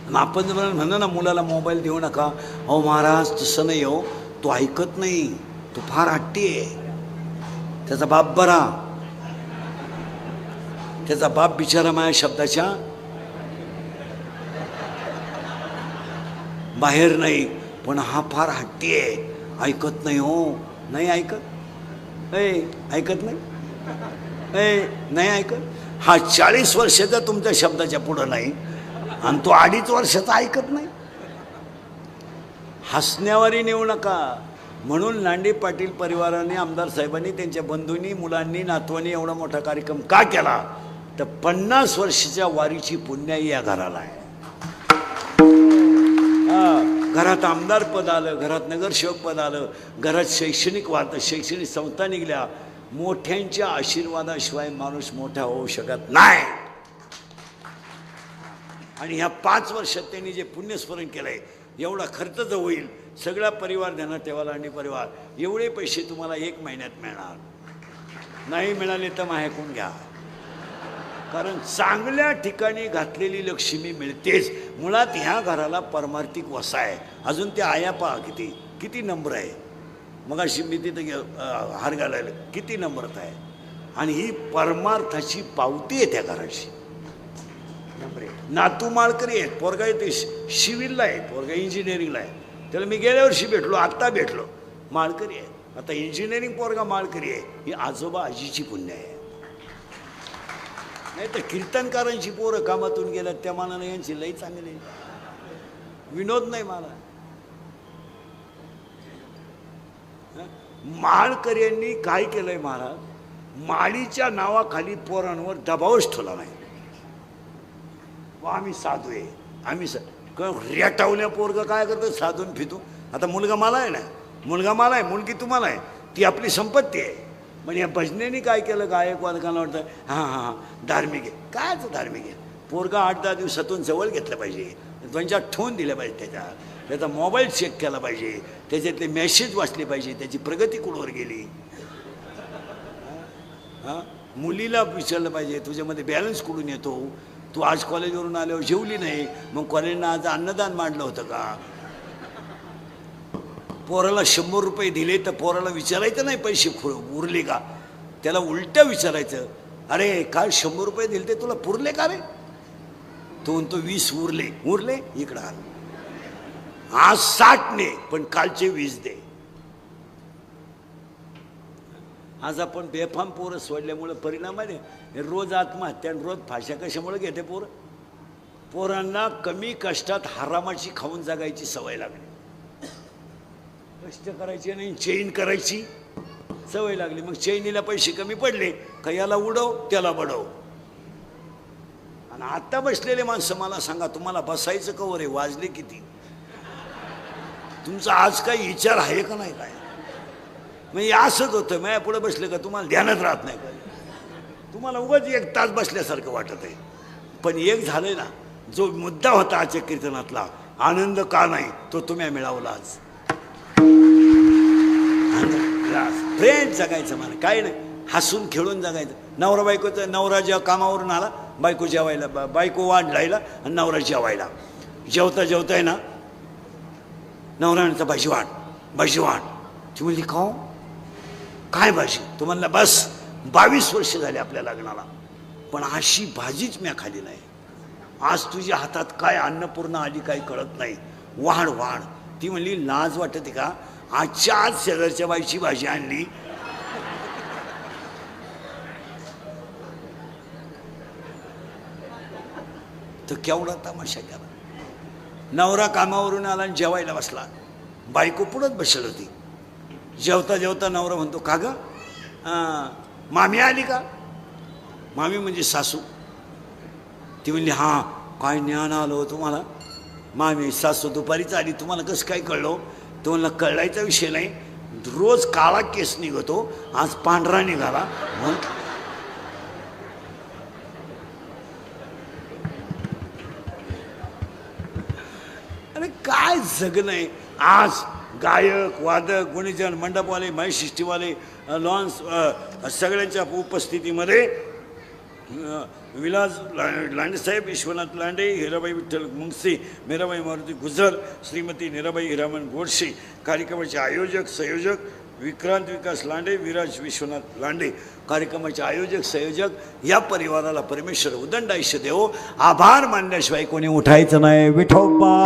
आणि आपण जर म्हणलं ना मुलाला मोबाईल देऊ नका, अहो महाराज तसं नाही हो, तो ऐकत नाही, तो फार हट्टी आहे, त्याचा बाप बरा, त्याचा बाप बिचारा माझ्या शब्दाच्या बाहेर नाही, पण हा फार हट्टी आहे, ऐकत नाही हो. नाही ऐकत, ऐकत नाही, नाही ऐकत. हा 40 वर्षाचा तुमच्या शब्दाच्या पुढं नाही आणि तो 2.5 वर्षाचा ऐकत नाही. हसण्यावारी नेऊ नका. म्हणून लांडे पाटील परिवाराने, आमदार साहेबांनी, त्यांच्या बंधूंनी, मुलांनी, नातवांनी एवढा मोठा कार्यक्रम का केला? तर 50 वर्षाच्या वारीची पुण्याई या घराला आहे. घरात आमदार पद आलं, घरात नगरसेवक पद आलं, घरात शैक्षणिक शैक्षणिक संस्था निघल्या. मोठ्यांच्या आशीर्वादाशिवाय माणूस मोठा होऊ शकत नाही. आणि ह्या 5 वर्षात त्यांनी जे पुण्यस्मरण केलंय, एवढा खर्च जो होईल, सगळा परिवार ध्यानात ठेवा. लांडे परिवार, एवढे पैसे तुम्हाला 1 महिन्यात मिळणार. नाही मिळाले तर माहेकून घ्या. कारण चांगल्या ठिकाणी घातलेली लक्ष्मी मिळतेच. मुळात ह्या घराला परमार्थिक वसा आहे. अजून त्या आया पहा किती नम्र आहे. मग अशी मी तिथं हार घालायला किती नम्रता आहे. आणि ही परमार्थाची पावती आहे त्या घराची. नातू माळकरी आहेत, पोरगा येते सिव्हिलला आहे, पोरगा इंजिनिअरिंगला आहे. त्याला मी गेल्या वर्षी भेटलो, आत्ता भेटलो. माळकरी आहे, आता इंजिनिअरिंग पोरगा माळकरी आहे. ही आजोबा आजीची पुण्य आहे. नाही तर कीर्तनकारांची पोरं कामातून गेल्यात, त्या मानाने यांची लई चांगली. विनोद नाही मला. माळकऱ्यांनी काय केलंय महाराज, माळीच्या नावाखाली पोरांवर दबावच ठेवला नाही. आम्ही साधू आहे, आम्ही रेटावल्या पोरगं काय करतं, साधून फितू. आता मुलगा मला आहे ना, मुलगा मला आहे, मुलगी तुम्हाला आहे, ती आपली संपत्ती आहे. म्हणजे या भजनेनी काय केलं, गायकवादकांना वाटतं हां धार्मिक आहे. कायच धार्मिक आहे? पोरगा 8-10 दिवसातून जवळ घेतलं पाहिजे, 2-4 ठेवून दिले पाहिजे, त्याचा मोबाईल चेक केला पाहिजे, त्याच्यातले मेसेज वाचले पाहिजे, त्याची प्रगती कुठवर गेली. हां, मुलीला विचारलं पाहिजे तुझ्यामध्ये बॅलन्स कुठून येतो, तू आज कॉलेजवरून आल्यावर जेवली नाही, मग कॉलेजनं आज अन्नदान मांडलं होतं का. पोराला 100 रुपये दिले तर पोराला विचारायचं नाही पैसे उरले का, त्याला उलटं विचारायचं, अरे काल 100 रुपये दिले ते तुला पुरले का रे. तो म्हणतो 20 उरले इकडं आल. आज 60 ने, पण कालचे 20 दे. आज आपण बेफाम पोरं सोडल्यामुळे परिणाम आहे. हे रोज आत्महत्या आणि रोज फाश्या कशामुळे घेते पोरं? पोरांना कमी कष्टात हरामाची खाऊन जगायची सवय लागली. कष्ट करायची नाही, चैन करायची सवय लागली. मग चैनीला पैसे कमी पडले का याला उडव त्याला बडव. आणि आता बसलेले माणसं मला सांगा, तुम्हाला बसायचं कवर आहे? वाजले किती? तुमचा आज काही विचार आहे का नाही? काय म्हणजे असंच होतं, माझ्या पुढे बसले का तुम्हाला ध्यानात राहत नाही का? तुम्हाला उगाच 1 तास बसल्यासारखं वाटत आहे. पण एक झालंय ना, जो मुद्दा होता आजच्या कीर्तनातला, आनंद का नाही, तो तुम्ही मिळवला आज. फ्रेंड जगायचं मला काय नाही, हसून खेळून जगायचं. नवरा बायकोचं, नवरा जेव्हा कामावरून आला, बायको जेवायला, बायको वाढ लायला आणि नवरा जेवायला. जेवता जेवताय ना नवरा म्हणता भाजी वाढ, भाजी वाढ. ती म्हणली खाऊ काय भाजी? तो म्हणला बस 22 वर्ष झाले आपल्या लग्नाला, पण अशी भाजीच मी खाली नाही. आज तुझ्या हातात काय अन्नपूर्णा आली काही कळत नाही, वाढ वाढ. ती म्हणली लाज वाटते का? आजच्या आज शेजारच्या बाईची भाजी आणली. तर केवढा तमाशा केला. नवरा कामावरून आला आणि जेवायला बसला, बायको पुढंच बसली होती. जेवता जेवता नवरा म्हणतो का ग मामी आली का? मामी म्हणजे सासू. ती म्हणली हां काय ज्ञान आलो तुम्हाला? मामी सासू दुपारीच आली, तुम्हाला कसं काय कळलं? तो म्हणला कळायचा विषय नाही, रोज काळा केस निघतो, आज पांढरा निघाला. अरे काय जगणं आहे. आज गायक वादक गुणीजन मंडपवाले महिशिष्टीवाले लॉन्स सगळ्यांच्या उपस्थितीमध्ये विलास लांडेसाहेब, विश्वनाथ लांडे, हिराबाई विठ्ठल मुंगसे, मीराबाई मारुती गुजर, श्रीमती निराबाई हिरामन गोडसे. कार्यक्रमाचे आयोजक संयोजक विक्रांत विकास लांडे, विराज विश्वनाथ लांडे. कार्यक्रमाचे आयोजक संयोजक या परिवाराला परमेश्वर उदंड आयुष्य देवो. आभार मानल्याशिवाय कोणी उठायचं नाही. विठोबा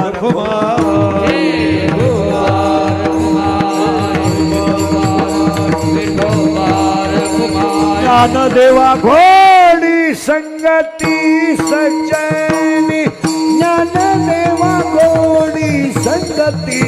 ज्ञानदेवा घोडी संगती सज्जनी, ज्ञानदेवा घोडी संगती